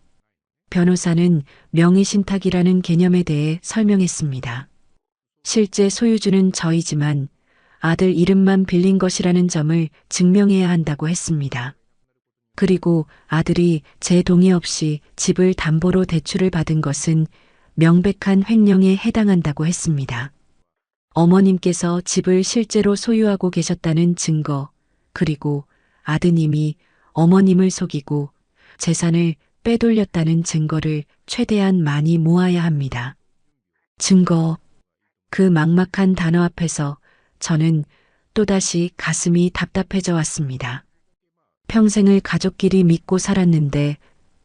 변호사는 명의신탁이라는 개념에 대해 설명했습니다. 실제 소유주는 저이지만 아들 이름만 빌린 것이라는 점을 증명해야 한다고 했습니다. 그리고 아들이 제 동의 없이 집을 담보로 대출을 받은 것은 명백한 횡령에 해당한다고 했습니다. 어머님께서 집을 실제로 소유하고 계셨다는 증거, 그리고 아드님이 어머님을 속이고 재산을 빼돌렸다는 증거를 최대한 많이 모아야 합니다. 증거. 그 막막한 단어 앞에서 저는 또다시 가슴이 답답해져 왔습니다. 평생을 가족끼리 믿고 살았는데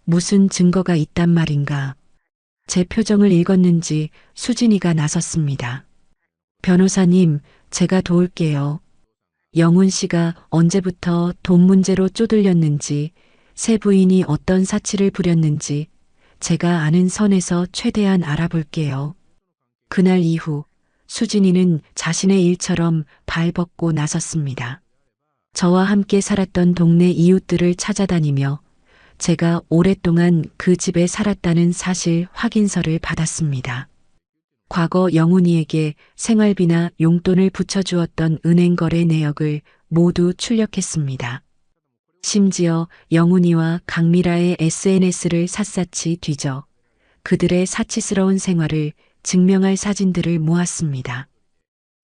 무슨 증거가 있단 말인가. 제 표정을 읽었는지 수진이가 나섰습니다. 변호사님, 제가 도울게요. 영훈 씨가 언제부터 돈 문제로 쪼들렸는지, 새 부인이 어떤 사치를 부렸는지 제가 아는 선에서 최대한 알아볼게요. 그날 이후 수진이는 자신의 일처럼 발벗고 나섰습니다. 저와 함께 살았던 동네 이웃들을 찾아다니며 제가 오랫동안 그 집에 살았다는 사실 확인서를 받았습니다. 과거 영훈이에게 생활비나 용돈을 붙여주었던 은행 거래 내역을 모두 출력했습니다. 심지어 영훈이와 강미라의 SNS를 샅샅이 뒤져 그들의 사치스러운 생활을 증명할 사진들을 모았습니다.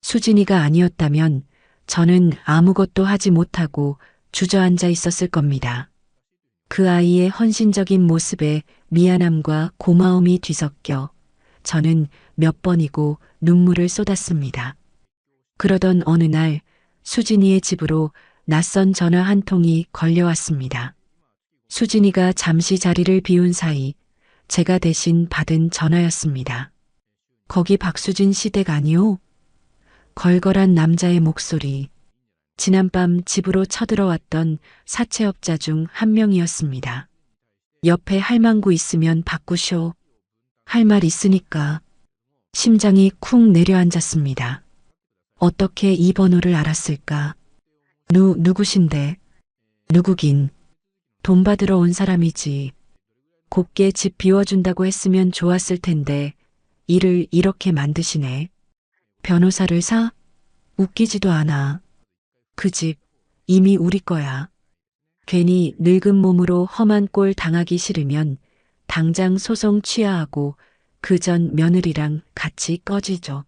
수진이가 아니었다면 저는 아무것도 하지 못하고 주저앉아 있었을 겁니다. 그 아이의 헌신적인 모습에 미안함과 고마움이 뒤섞여 저는 몇 번이고 눈물을 쏟았습니다. 그러던 어느 날 수진이의 집으로 낯선 전화 한 통이 걸려왔습니다. 수진이가 잠시 자리를 비운 사이 제가 대신 받은 전화였습니다. 거기 박수진 씨 댁 아니오? 걸걸한 남자의 목소리. 지난밤 집으로 쳐들어왔던 사채업자 중 한 명이었습니다. 옆에 할망구 있으면 바꾸쇼. 할 말 있으니까. 심장이 쿵 내려앉았습니다. 어떻게 이 번호를 알았을까? 누구신데? 누구긴. 돈 받으러 온 사람이지. 곱게 집 비워준다고 했으면 좋았을 텐데 일을 이렇게 만드시네. 변호사를 사? 웃기지도 않아. 그 집 이미 우리 거야. 괜히 늙은 몸으로 험한 꼴 당하기 싫으면 당장 소송 취하하고 그 전 며느리랑 같이 꺼지죠.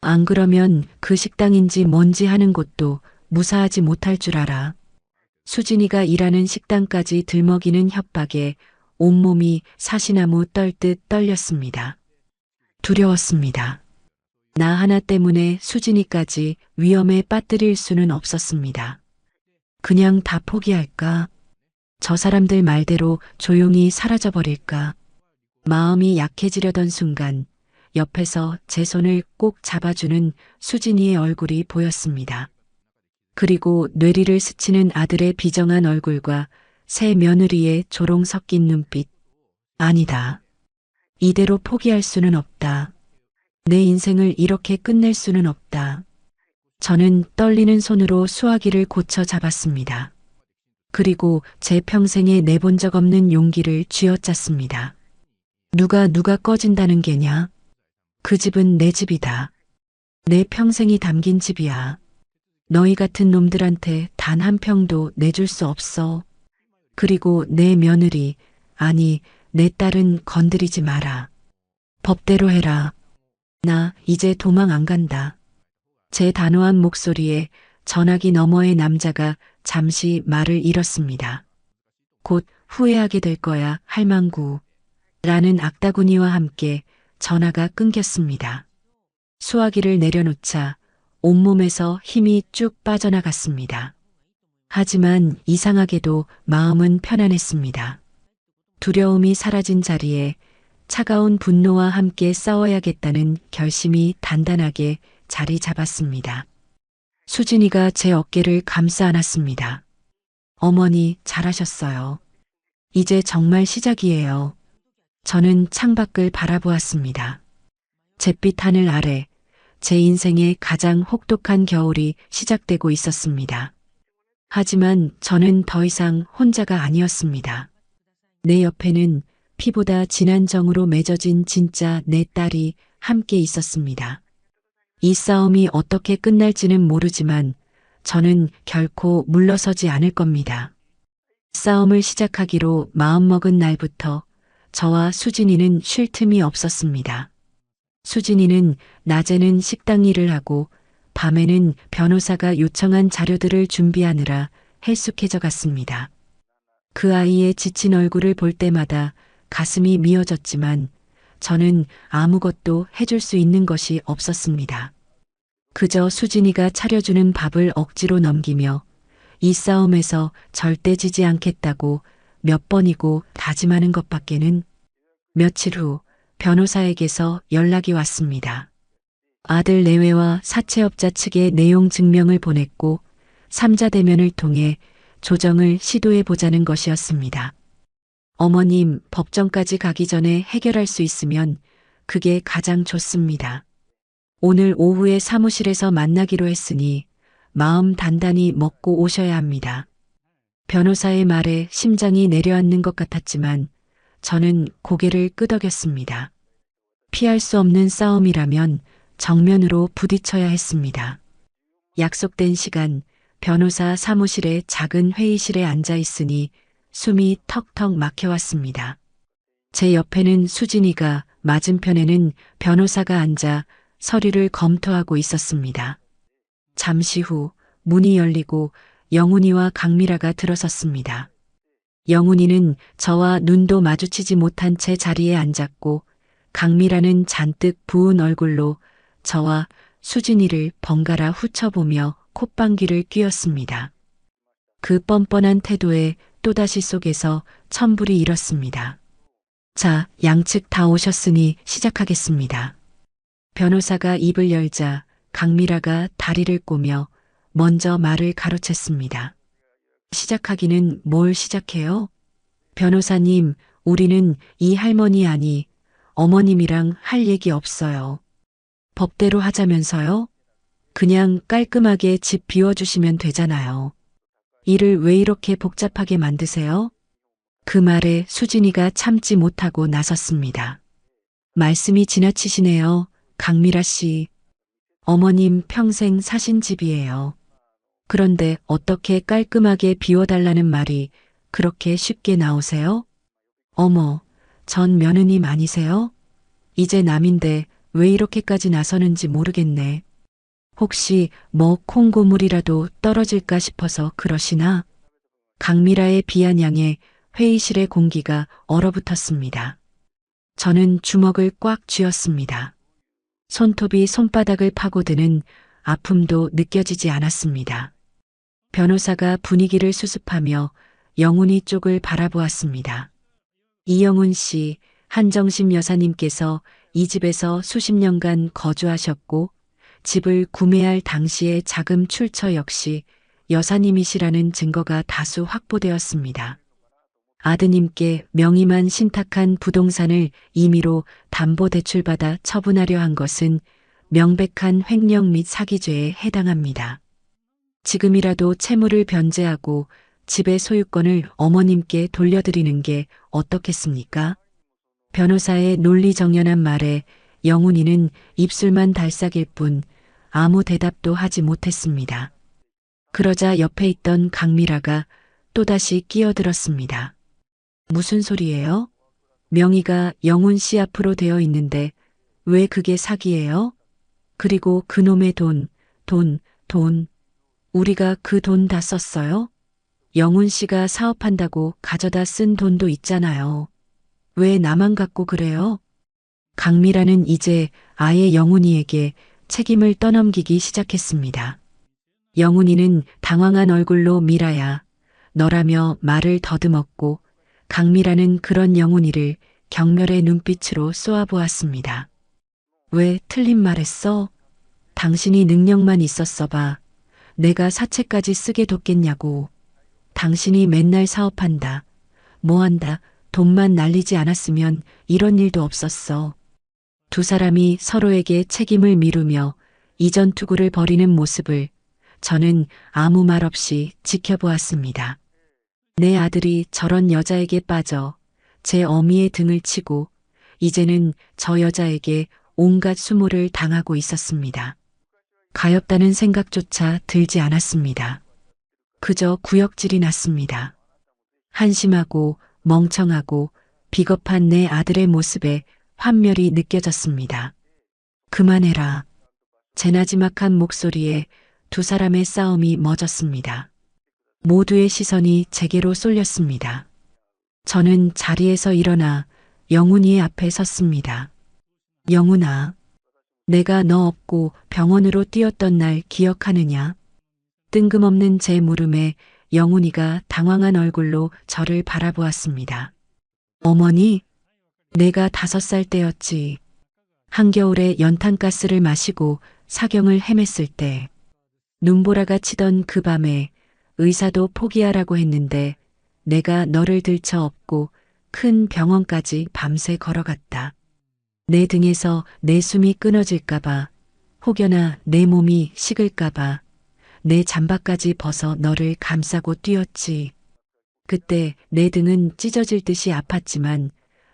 안 그러면 그 식당인지 뭔지 하는 곳도 무사하지 못할 줄 알아. 수진이가 일하는 식당까지 들먹이는 협박에 온몸이 사시나무 떨듯 떨렸습니다. 두려웠습니다. 나 하나 때문에 수진이까지 위험에 빠뜨릴 수는 없었습니다. 그냥 다 포기할까? 저 사람들 말대로 조용히 사라져버릴까? 마음이 약해지려던 순간 옆에서 제 손을 꼭 잡아주는 수진이의 얼굴이 보였습니다. 그리고 뇌리를 스치는 아들의 비정한 얼굴과 새 며느리의 조롱 섞인 눈빛. 아니다. 이대로 포기할 수는 없다. 내 인생을 이렇게 끝낼 수는 없다. 저는 떨리는 손으로 수화기를 고쳐 잡았습니다. 그리고 제 평생에 내본 적 없는 용기를 쥐어짰습니다. 누가 꺼진다는 게냐? 그 집은 내 집이다. 내 평생이 담긴 집이야. 너희 같은 놈들한테 단 한 평도 내줄 수 없어. 그리고 내 며느리, 아니 내 딸은 건드리지 마라. 법대로 해라. 나 이제 도망 안 간다. 제 단호한 목소리에 전화기 너머의 남자가 잠시 말을 잃었습니다. 곧 후회하게 될 거야, 할망구. 라는 악다구니와 함께 전화가 끊겼습니다. 수화기를 내려놓자 온몸에서 힘이 쭉 빠져나갔습니다. 하지만 이상하게도 마음은 편안했습니다. 두려움이 사라진 자리에 차가운 분노와 함께 싸워야겠다는 결심이 단단하게 자리 잡았습니다. 수진이가 제 어깨를 감싸 안았습니다. 어머니, 잘하셨어요. 이제 정말 시작이에요. 저는 창밖을 바라보았습니다. 잿빛 하늘 아래 제 인생의 가장 혹독한 겨울이 시작되고 있었습니다. 하지만 저는 더 이상 혼자가 아니었습니다. 내 옆에는 피보다 진한 정으로 맺어진 진짜 내 딸이 함께 있었습니다. 이 싸움이 어떻게 끝날지는 모르지만 저는 결코 물러서지 않을 겁니다. 싸움을 시작하기로 마음먹은 날부터 저와 수진이는 쉴 틈이 없었습니다. 수진이는 낮에는 식당 일을 하고 밤에는 변호사가 요청한 자료들을 준비하느라 헬쑥해져 갔습니다. 그 아이의 지친 얼굴을 볼 때마다 가슴이 미어졌지만 저는 아무것도 해줄 수 있는 것이 없었습니다. 그저 수진이가 차려주는 밥을 억지로 넘기며 이 싸움에서 절대 지지 않겠다고 몇 번이고 다짐하는 것밖에는. 며칠 후 변호사에게서 연락이 왔습니다. 아들 내외와 사채업자 측에 내용 증명을 보냈고 3자 대면을 통해 조정을 시도해 보자는 것이었습니다. 어머님, 법정까지 가기 전에 해결할 수 있으면 그게 가장 좋습니다. 오늘 오후에 사무실에서 만나기로 했으니 마음 단단히 먹고 오셔야 합니다. 변호사의 말에 심장이 내려앉는 것 같았지만 저는 고개를 끄덕였습니다. 피할 수 없는 싸움이라면 정면으로 부딪혀야 했습니다. 약속된 시간, 변호사 사무실의 작은 회의실에 앉아 있으니 숨이 턱턱 막혀왔습니다. 제 옆에는 수진이가, 맞은편에는 변호사가 앉아 서류를 검토하고 있었습니다. 잠시 후 문이 열리고 영훈이와 강미라가 들어섰습니다. 영훈이는 저와 눈도 마주치지 못한 채 자리에 앉았고 강미라는 잔뜩 부은 얼굴로 저와 수진이를 번갈아 훑어보며 콧방귀를 뀌었습니다. 그 뻔뻔한 태도에 또다시 속에서 천불이 일었습니다. 자, 양측 다 오셨으니 시작하겠습니다. 변호사가 입을 열자 강미라가 다리를 꼬며 먼저 말을 가로챘습니다. 시작하기는 뭘 시작해요? 변호사님, 우리는 이 할머니 아니 어머님이랑 할 얘기 없어요. 법대로 하자면서요? 그냥 깔끔하게 집 비워주시면 되잖아요. 일을 왜 이렇게 복잡하게 만드세요? 그 말에 수진이가 참지 못하고 나섰습니다. 말씀이 지나치시네요, 강미라 씨. 어머님 평생 사신 집이에요. 그런데 어떻게 깔끔하게 비워달라는 말이 그렇게 쉽게 나오세요? 어머, 전 며느님 아니세요? 이제 남인데 왜 이렇게까지 나서는지 모르겠네. 혹시 뭐 콩고물이라도 떨어질까 싶어서 그러시나? 강미라의 비아냥에 회의실의 공기가 얼어붙었습니다. 저는 주먹을 꽉 쥐었습니다. 손톱이 손바닥을 파고드는 아픔도 느껴지지 않았습니다. 변호사가 분위기를 수습하며 영훈이 쪽을 바라보았습니다. 이영훈 씨, 한정심 여사님께서 이 집에서 수십 년간 거주하셨고 집을 구매할 당시의 자금 출처 역시 여사님이시라는 증거가 다수 확보되었습니다. 아드님께 명의만 신탁한 부동산을 임의로 담보대출받아 처분하려 한 것은 명백한 횡령 및 사기죄에 해당합니다. 지금이라도 채무를 변제하고 집의 소유권을 어머님께 돌려드리는 게 어떻겠습니까? 변호사의 논리정연한 말에 영훈이는 입술만 달싹일 뿐 아무 대답도 하지 못했습니다. 그러자 옆에 있던 강미라가 또다시 끼어들었습니다. 무슨 소리예요? 명의가 영훈 씨 앞으로 되어 있는데 왜 그게 사기예요? 그리고 그놈의 돈. 우리가 그 돈 다 썼어요? 영훈 씨가 사업한다고 가져다 쓴 돈도 있잖아요. 왜 나만 갖고 그래요? 강미라는 이제 아예 영훈이에게 책임을 떠넘기기 시작했습니다. 영훈이는 당황한 얼굴로 미라야, 너라며 말을 더듬었고 강미라는 그런 영훈이를 경멸의 눈빛으로 쏘아보았습니다. 왜 틀린 말했어? 당신이 능력만 있었어 봐. 내가 사채까지 쓰게 뒀겠냐고. 당신이 맨날 사업한다. 뭐한다. 돈만 날리지 않았으면 이런 일도 없었어. 두 사람이 서로에게 책임을 미루며 이전 투구를 벌이는 모습을 저는 아무 말 없이 지켜보았습니다. 내 아들이 저런 여자에게 빠져 제 어미의 등을 치고 이제는 저 여자에게 온갖 수모를 당하고 있었습니다. 가엾다는 생각조차 들지 않았습니다. 그저 구역질이 났습니다. 한심하고 멍청하고 비겁한 내 아들의 모습에 환멸이 느껴졌습니다. 그만해라. 제 나지막한 목소리에 두 사람의 싸움이 멎었습니다. 모두의 시선이 제게로 쏠렸습니다. 저는 자리에서 일어나 영훈이 앞에 섰습니다. 영훈아, 내가 너 업고 병원으로 뛰었던 날 기억하느냐? 뜬금없는 제 물음에 영훈이가 당황한 얼굴로 저를 바라보았습니다. 어머니, 내가 5살 때였지. 한겨울에 연탄가스를 마시고 사경을 헤맸을 때 눈보라가 치던 그 밤에 의사도 포기하라고 했는데 내가 너를 들쳐 업고 큰 병원까지 밤새 걸어갔다. 내 등에서 내 숨이 끊어질까봐, 혹여나 내 몸이 식을까봐 내 잠바까지 벗어 너를 감싸고 뛰었지. 그때 내 등은 찢어질 듯이 아팠지만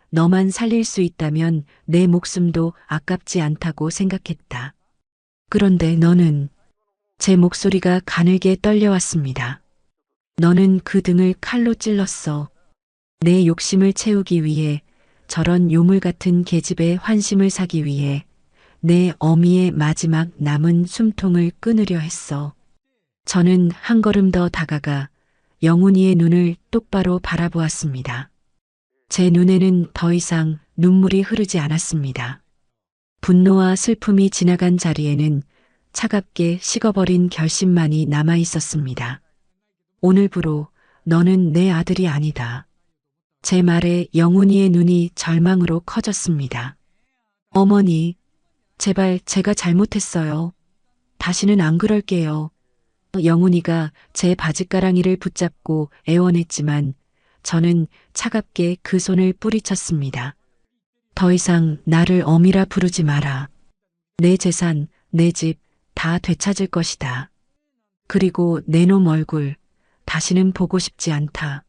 너만 살릴 수 있다면 내 목숨도 아깝지 않다고 생각했다. 그런데 너는, 제 목소리가 가늘게 떨려왔습니다. 너는 그 등을 칼로 찔렀어. 내 욕심을 채우기 위해, 저런 요물 같은 계집의 환심을 사기 위해 내 어미의 마지막 남은 숨통을 끊으려 했어. 저는 한 걸음 더 다가가 영훈이의 눈을 똑바로 바라보았습니다. 제 눈에는 더 이상 눈물이 흐르지 않았습니다. 분노와 슬픔이 지나간 자리에는 차갑게 식어버린 결심만이 남아 있었습니다. 오늘부로 너는 내 아들이 아니다. 제 말에 영훈이의 눈이 절망으로 커졌습니다. 어머니, 제발 제가 잘못했어요. 다시는 안 그럴게요. 영훈이가 제 바짓가랑이를 붙잡고 애원했지만 저는 차갑게 그 손을 뿌리쳤습니다. 더 이상 나를 어미라 부르지 마라. 내 재산, 내 집 다 되찾을 것이다. 그리고 내 놈 얼굴 다시는 보고 싶지 않다.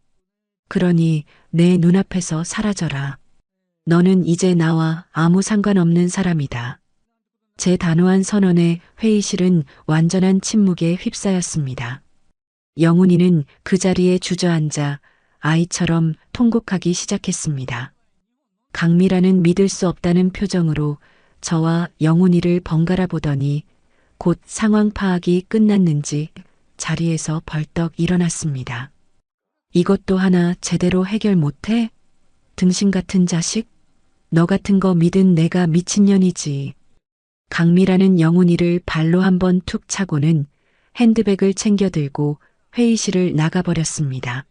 그러니 내 눈앞에서 사라져라. 너는 이제 나와 아무 상관없는 사람이다. 제 단호한 선언에 회의실은 완전한 침묵에 휩싸였습니다. 영훈이는 그 자리에 주저앉아 아이처럼 통곡하기 시작했습니다. 강미라는 믿을 수 없다는 표정으로 저와 영훈이를 번갈아 보더니 곧 상황 파악이 끝났는지 자리에서 벌떡 일어났습니다. 이것도 하나 제대로 해결 못해? 등신 같은 자식? 너 같은 거 믿은 내가 미친년이지. 강미라는 영훈이를 발로 한번 툭 차고는 핸드백을 챙겨 들고 회의실을 나가버렸습니다.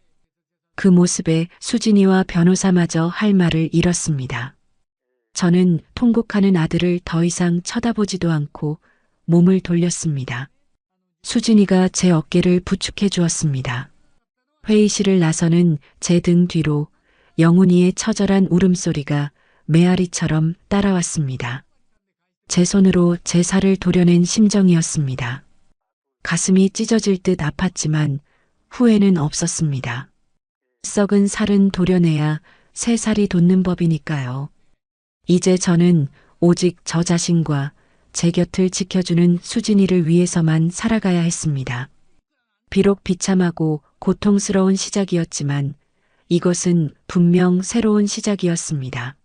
그 모습에 수진이와 변호사마저 할 말을 잃었습니다. 저는 통곡하는 아들을 더 이상 쳐다보지도 않고 몸을 돌렸습니다. 수진이가 제 어깨를 부축해 주었습니다. 회의실을 나서는 제 등 뒤로 영훈이의 처절한 울음소리가 메아리처럼 따라왔습니다. 제 손으로 제 살을 도려낸 심정이었습니다. 가슴이 찢어질 듯 아팠지만 후회는 없었습니다. 썩은 살은 도려내야 새 살이 돋는 법이니까요. 이제 저는 오직 저 자신과 제 곁을 지켜주는 수진이를 위해서만 살아가야 했습니다. 비록 비참하고 고통스러운 시작이었지만 이것은 분명 새로운 시작이었습니다.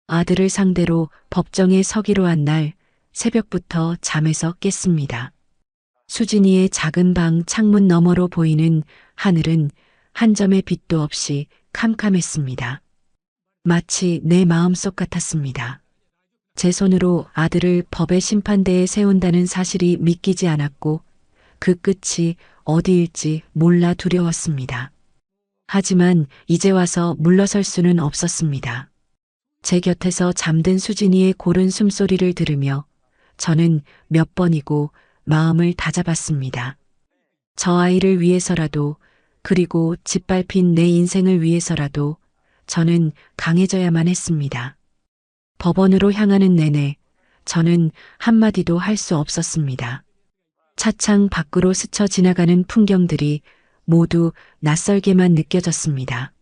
아들을 상대로 법정에 서기로 한 날 새벽부터 잠에서 깼습니다. 수진이의 작은 방 창문 너머로 보이는 하늘은 한 점의 빛도 없이 캄캄했습니다. 마치 내 마음속 같았습니다. 제 손으로 아들을 법의 심판대에 세운다는 사실이 믿기지 않았고 그 끝이 어디일지 몰라 두려웠습니다. 하지만 이제 와서 물러설 수는 없었습니다. 제 곁에서 잠든 수진이의 고른 숨소리를 들으며 저는 몇 번이고 마음을 다잡았습니다. 저 아이를 위해서라도, 그리고 짓밟힌 내 인생을 위해서라도 저는 강해져야만 했습니다. 법원으로 향하는 내내 저는 한마디도 할 수 없었습니다. 차창 밖으로 스쳐 지나가는 풍경들이 모두 낯설게만 느껴졌습니다.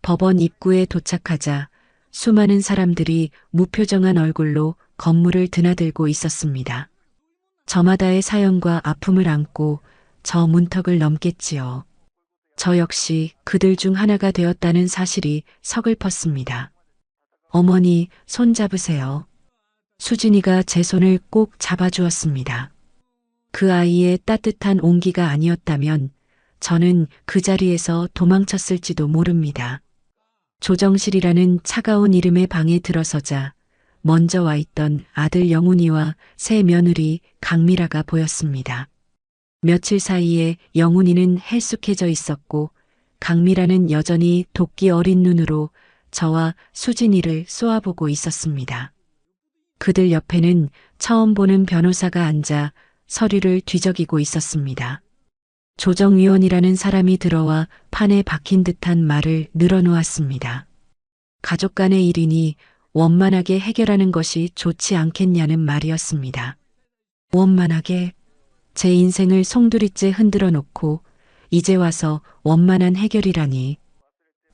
법원 입구에 도착하자 수많은 사람들이 무표정한 얼굴로 건물을 드나들고 있었습니다. 저마다의 사연과 아픔을 안고 저 문턱을 넘겠지요. 저 역시 그들 중 하나가 되었다는 사실이 서글펐습니다. 어머니, 손 잡으세요. 수진이가 제 손을 꼭 잡아주었습니다. 그 아이의 따뜻한 온기가 아니었다면 저는 그 자리에서 도망쳤을지도 모릅니다. 조정실이라는 차가운 이름의 방에 들어서자 먼저 와 있던 아들 영훈이와 새 며느리 강미라가 보였습니다. 며칠 사이에 영훈이는 헬쑥해져 있었고 강미라는 여전히 도끼 어린 눈으로 저와 수진이를 쏘아보고 있었습니다. 그들 옆에는 처음 보는 변호사가 앉아 서류를 뒤적이고 있었습니다. 조정위원이라는 사람이 들어와 판에 박힌 듯한 말을 늘어놓았습니다. 가족 간의 일이니 원만하게 해결하는 것이 좋지 않겠냐는 말이었습니다. 원만하게? 제 인생을 송두리째 흔들어 놓고 이제 와서 원만한 해결이라니.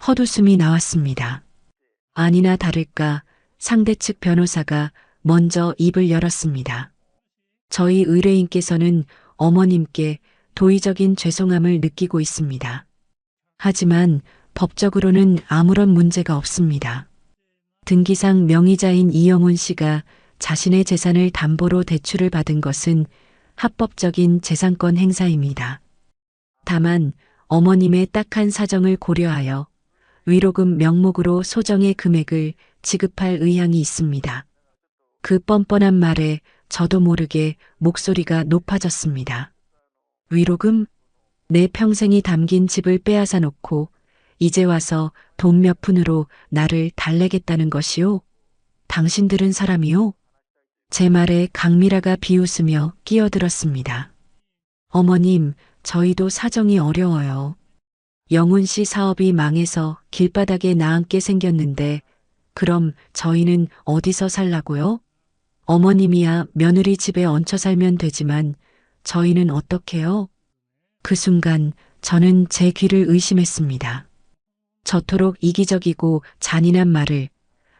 헛웃음이 나왔습니다. 아니나 다를까 상대 측 변호사가 먼저 입을 열었습니다. 저희 의뢰인께서는 어머님께 도의적인 죄송함을 느끼고 있습니다. 하지만 법적으로는 아무런 문제가 없습니다. 등기상 명의자인 이영훈 씨가 자신의 재산을 담보로 대출을 받은 것은 합법적인 재산권 행사입니다. 다만 어머님의 딱한 사정을 고려하여 위로금 명목으로 소정의 금액을 지급할 의향이 있습니다. 그 뻔뻔한 말에 저도 모르게 목소리가 높아졌습니다. 위로금? 내 평생이 담긴 집을 빼앗아 놓고 이제 와서 돈 몇 푼으로 나를 달래겠다는 것이요? 당신들은 사람이요? 제 말에 강미라가 비웃으며 끼어들었습니다. 어머님, 저희도 사정이 어려워요. 영훈 씨 사업이 망해서 길바닥에 나앉게 생겼는데 그럼 저희는 어디서 살라고요? 어머님이야 며느리 집에 얹혀 살면 되지만 저희는 어떡해요? 그 순간 저는 제 귀를 의심했습니다. 저토록 이기적이고 잔인한 말을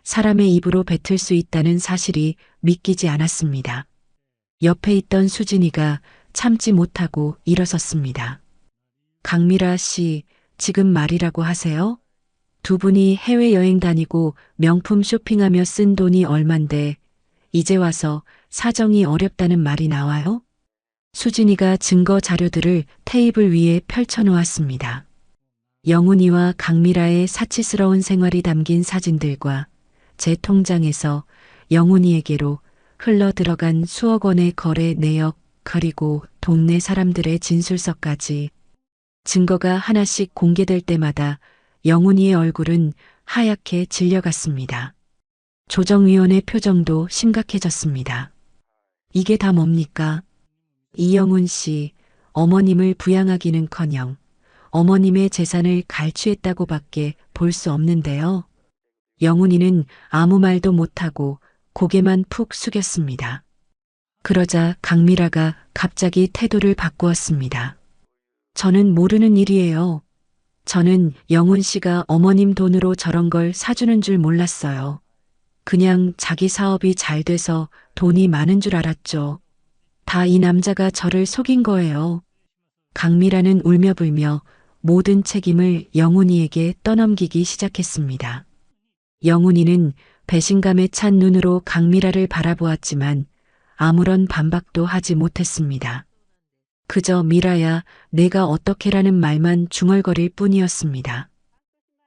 사람의 입으로 뱉을 수 있다는 사실이 믿기지 않았습니다. 옆에 있던 수진이가 참지 못하고 일어섰습니다. 강미라 씨, 지금 말이라고 하세요? 두 분이 해외여행 다니고 명품 쇼핑하며 쓴 돈이 얼만데 이제 와서 사정이 어렵다는 말이 나와요? 수진이가 증거 자료들을 테이블 위에 펼쳐놓았습니다. 영훈이와 강미라의 사치스러운 생활이 담긴 사진들과 제 통장에서 영훈이에게로 흘러 들어간 수억 원의 거래 내역 그리고 동네 사람들의 진술서까지 증거가 하나씩 공개될 때마다 영훈이의 얼굴은 하얗게 질려갔습니다. 조정위원의 표정도 심각해졌습니다. 이게 다 뭡니까? 이영훈 씨, 어머님을 부양하기는커녕 어머님의 재산을 갈취했다고밖에 볼 수 없는데요. 영훈이는 아무 말도 못하고 고개만 푹 숙였습니다. 그러자 강미라가 갑자기 태도를 바꾸었습니다. 저는 모르는 일이에요. 저는 영훈 씨가 어머님 돈으로 저런 걸 사주는 줄 몰랐어요. 그냥 자기 사업이 잘 돼서 돈이 많은 줄 알았죠. 다 이 남자가 저를 속인 거예요. 강미라는 울며 불며 모든 책임을 영훈이에게 떠넘기기 시작했습니다. 영훈이는 배신감에 찬 눈으로 강미라를 바라보았지만 아무런 반박도 하지 못했습니다. 그저 미라야, 내가 어떻게라는 말만 중얼거릴 뿐이었습니다.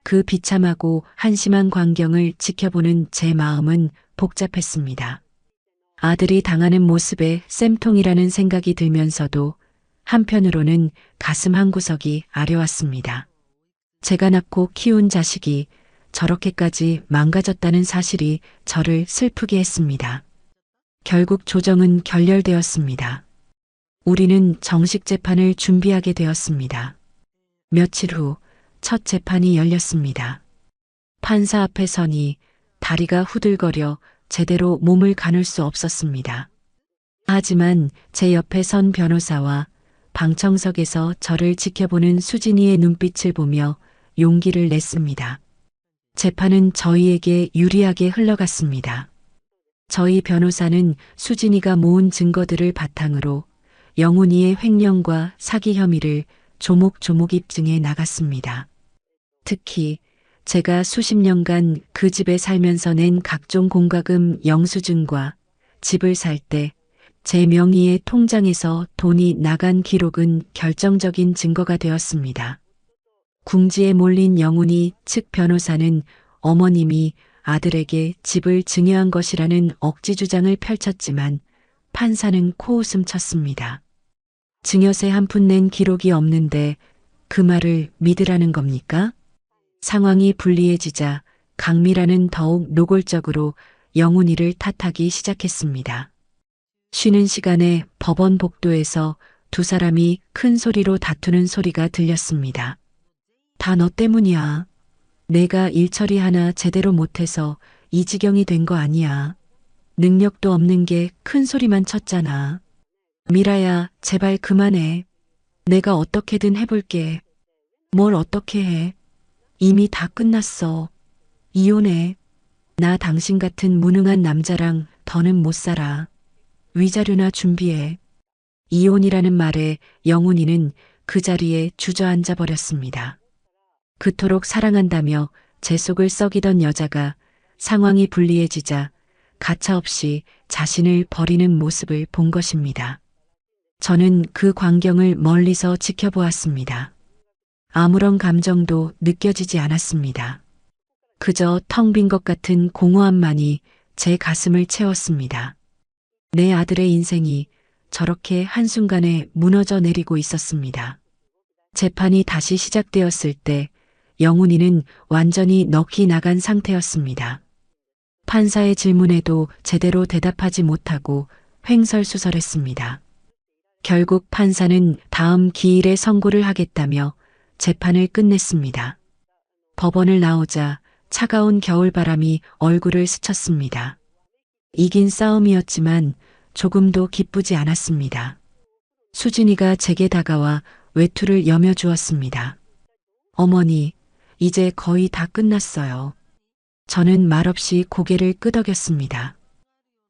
그 비참하고 한심한 광경을 지켜보는 제 마음은 복잡했습니다. 아들이 당하는 모습에 쌤통이라는 생각이 들면서도 한편으로는 가슴 한구석이 아려왔습니다. 제가 낳고 키운 자식이 저렇게까지 망가졌다는 사실이 저를 슬프게 했습니다. 결국 조정은 결렬되었습니다. 우리는 정식 재판을 준비하게 되었습니다. 며칠 후 첫 재판이 열렸습니다. 판사 앞에 서니 다리가 후들거려 제대로 몸을 가눌 수 없었습니다. 하지만 제 옆에 선 변호사와 방청석에서 저를 지켜보는 수진이의 눈빛을 보며 용기를 냈습니다. 재판은 저희에게 유리하게 흘러갔습니다. 저희 변호사는 수진이가 모은 증거들을 바탕으로 영훈이의 횡령과 사기 혐의를 조목조목 입증해 나갔습니다. 특히 제가 수십 년간 그 집에 살면서 낸 각종 공과금 영수증과 집을 살 때 제 명의의 통장에서 돈이 나간 기록은 결정적인 증거가 되었습니다. 궁지에 몰린 영훈이 측 변호사는 어머님이 아들에게 집을 증여한 것이라는 억지 주장을 펼쳤지만 판사는 코웃음 쳤습니다. 증여세 한 푼 낸 기록이 없는데 그 말을 믿으라는 겁니까? 상황이 불리해지자 강미라는 더욱 노골적으로 영훈이를 탓하기 시작했습니다. 쉬는 시간에 법원 복도에서 두 사람이 큰 소리로 다투는 소리가 들렸습니다. 다 너 때문이야. 내가 일처리 하나 제대로 못해서 이 지경이 된 거 아니야. 능력도 없는 게 큰 소리만 쳤잖아. 미라야, 제발 그만해. 내가 어떻게든 해볼게. 뭘 어떻게 해. 이미 다 끝났어. 이혼해. 나 당신 같은 무능한 남자랑 더는 못 살아. 위자료나 준비해. 이혼이라는 말에 영훈이는 그 자리에 주저앉아 버렸습니다. 그토록 사랑한다며 제 속을 썩이던 여자가 상황이 불리해지자 가차없이 자신을 버리는 모습을 본 것입니다. 저는 그 광경을 멀리서 지켜보았습니다. 아무런 감정도 느껴지지 않았습니다. 그저 텅 빈 것 같은 공허함만이 제 가슴을 채웠습니다. 내 아들의 인생이 저렇게 한순간에 무너져 내리고 있었습니다. 재판이 다시 시작되었을 때 영훈이는 완전히 넋이 나간 상태였습니다. 판사의 질문에도 제대로 대답하지 못하고 횡설수설했습니다. 결국 판사는 다음 기일에 선고를 하겠다며 재판을 끝냈습니다. 법원을 나오자 차가운 겨울바람이 얼굴을 스쳤습니다. 이긴 싸움이었지만 조금도 기쁘지 않았습니다. 수진이가 제게 다가와 외투를 여며주었습니다. 어머니, 이제 거의 다 끝났어요. 저는 말없이 고개를 끄덕였습니다.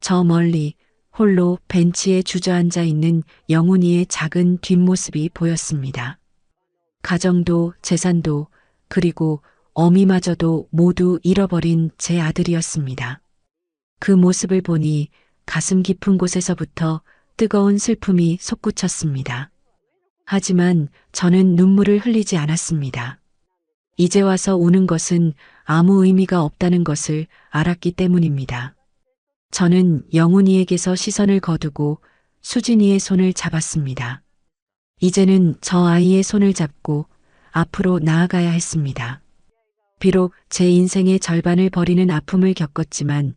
저 멀리 홀로 벤치에 주저앉아 있는 영훈이의 작은 뒷모습이 보였습니다. 가정도 재산도 그리고 어미마저도 모두 잃어버린 제 아들이었습니다. 그 모습을 보니 가슴 깊은 곳에서부터 뜨거운 슬픔이 솟구쳤습니다. 하지만 저는 눈물을 흘리지 않았습니다. 이제 와서 우는 것은 아무 의미가 없다는 것을 알았기 때문입니다. 저는 영훈이에게서 시선을 거두고 수진이의 손을 잡았습니다. 이제는 저 아이의 손을 잡고 앞으로 나아가야 했습니다. 비록 제 인생의 절반을 버리는 아픔을 겪었지만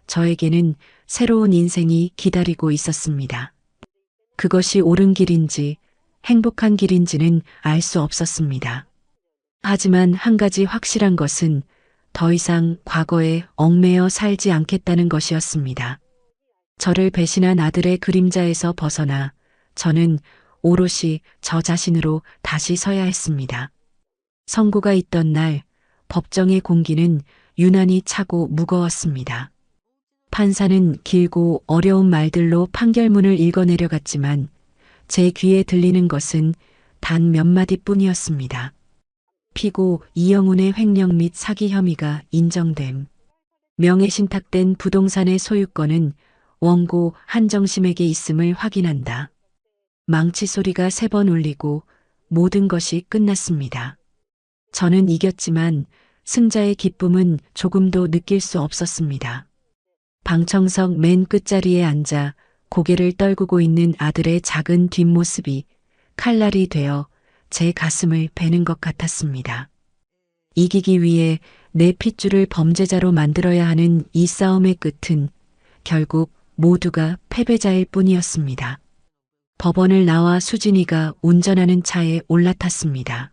저에게는 새로운 인생이 기다리고 있었습니다. 그것이 옳은 길인지 행복한 길인지는 알 수 없었습니다. 하지만 한 가지 확실한 것은 더 이상 과거에 얽매여 살지 않겠다는 것이었습니다. 저를 배신한 아들의 그림자에서 벗어나 저는 오롯이 저 자신으로 다시 서야 했습니다. 선고가 있던 날 법정의 공기는 유난히 차고 무거웠습니다. 판사는 길고 어려운 말들로 판결문을 읽어내려갔지만 제 귀에 들리는 것은 단 몇 마디뿐이었습니다. 피고 이영훈의 횡령 및 사기 혐의가 인정됨. 명예신탁된 부동산의 소유권은 원고 한정심에게 있음을 확인한다. 망치 소리가 3번 울리고 모든 것이 끝났습니다. 저는 이겼지만 승자의 기쁨은 조금도 느낄 수 없었습니다. 방청석 맨 끝자리에 앉아 고개를 떨구고 있는 아들의 작은 뒷모습이 칼날이 되어 제 가슴을 베는 것 같았습니다. 이기기 위해 내 핏줄을 범죄자로 만들어야 하는 이 싸움의 끝은 결국 모두가 패배자일 뿐이었습니다. 법원을 나와 수진이가 운전하는 차에 올라탔습니다.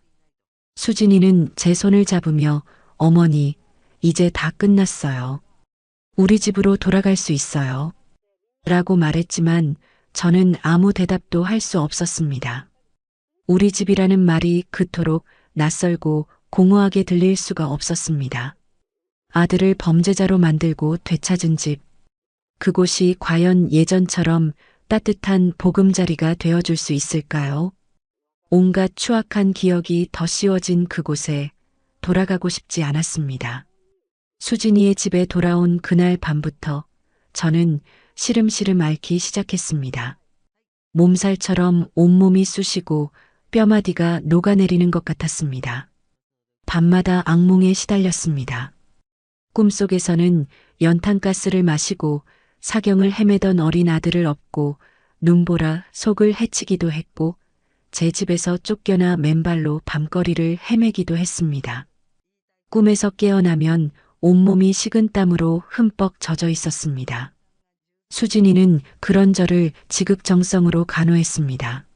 수진이는 제 손을 잡으며 어머니, 이제 다 끝났어요. 우리 집으로 돌아갈 수 있어요. 라고 말했지만 저는 아무 대답도 할 수 없었습니다. 우리 집이라는 말이 그토록 낯설고 공허하게 들릴 수가 없었습니다. 아들을 범죄자로 만들고 되찾은 집. 그곳이 과연 예전처럼 따뜻한 보금자리가 되어줄 수 있을까요? 온갖 추악한 기억이 더 씌워진 그곳에 돌아가고 싶지 않았습니다. 수진이의 집에 돌아온 그날 밤부터 저는 시름시름 앓기 시작했습니다. 몸살처럼 온몸이 쑤시고 뼈마디가 녹아내리는 것 같았습니다. 밤마다 악몽에 시달렸습니다. 꿈속에서는 연탄가스를 마시고 사경을 헤매던 어린 아들을 업고 눈보라 속을 헤치기도 했고 제 집에서 쫓겨나 맨발로 밤거리를 헤매기도 했습니다. 꿈에서 깨어나면 온몸이 식은땀으로 흠뻑 젖어 있었습니다. 수진이는 그런 저를 지극정성으로 간호했습니다.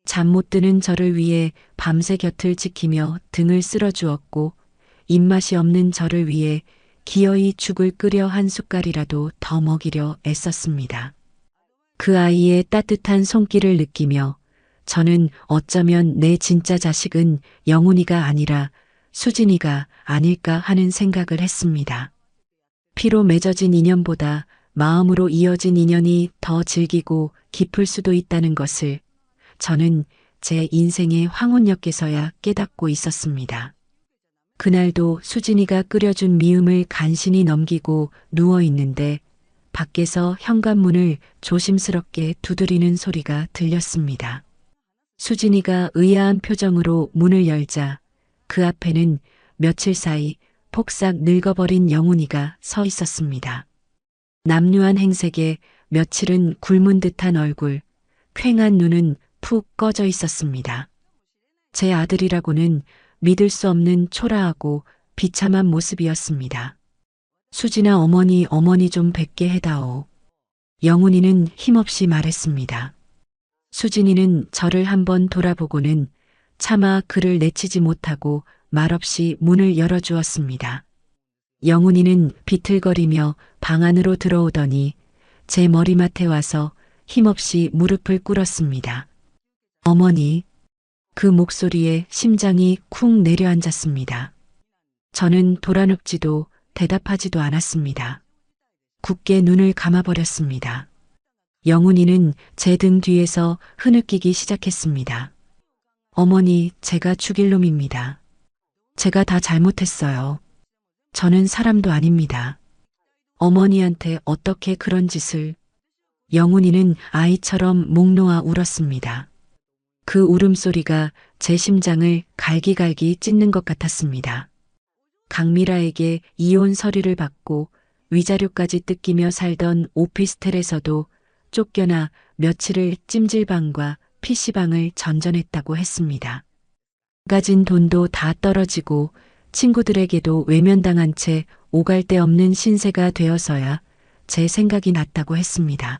잠 못 드는 저를 위해 밤새 곁을 지키며 등을 쓸어주었고 입맛이 없는 저를 위해 기어이 죽을 끓여 한 숟갈이라도 더 먹이려 애썼습니다. 그 아이의 따뜻한 손길을 느끼며 저는 어쩌면 내 진짜 자식은 영훈이가 아니라 수진이가 아닐까 하는 생각을 했습니다. 피로 맺어진 인연보다 마음으로 이어진 인연이 더 질기고 깊을 수도 있다는 것을 저는 제 인생의 황혼역에서야 깨닫고 있었습니다. 그날도 수진이가 끓여준 미음을 간신히 넘기고 누워 있는데 밖에서 현관문을 조심스럽게 두드리는 소리가 들렸습니다. 수진이가 의아한 표정으로 문을 열자 그 앞에는 며칠 사이 폭삭 늙어버린 영훈이가 서 있었습니다. 남루한 행색에 며칠은 굶은 듯한 얼굴, 퀭한 눈은 푹 꺼져 있었습니다. 제 아들이라고는 믿을 수 없는 초라하고 비참한 모습이었습니다. 수진아 어머니 좀 뵙게 해다오. 영훈이는 힘없이 말했습니다. 수진이는 저를 한번 돌아보고는 차마 그를 내치지 못하고 말없이 문을 열어주었습니다. 영훈이는 비틀거리며 방 안으로 들어오더니 제 머리맡에 와서 힘없이 무릎을 꿇었습니다. 어머니, 그 목소리에 심장이 쿵 내려앉았습니다. 저는 돌아눕지도 대답하지도 않았습니다. 굳게 눈을 감아버렸습니다. 영훈이는 제 등 뒤에서 흐느끼기 시작했습니다. 어머니, 제가 죽일 놈입니다. 제가 다 잘못했어요. 저는 사람도 아닙니다. 어머니한테 어떻게 그런 짓을... 영훈이는 아이처럼 목 놓아 울었습니다. 그 울음소리가 제 심장을 갈기갈기 찢는 것 같았습니다. 강미라에게 이혼 서류를 받고 위자료까지 뜯기며 살던 오피스텔에서도 쫓겨나 며칠을 찜질방과 PC방을 전전했다고 했습니다. 가진 돈도 다 떨어지고 친구들에게도 외면당한 채 오갈 데 없는 신세가 되어서야 제 생각이 났다고 했습니다.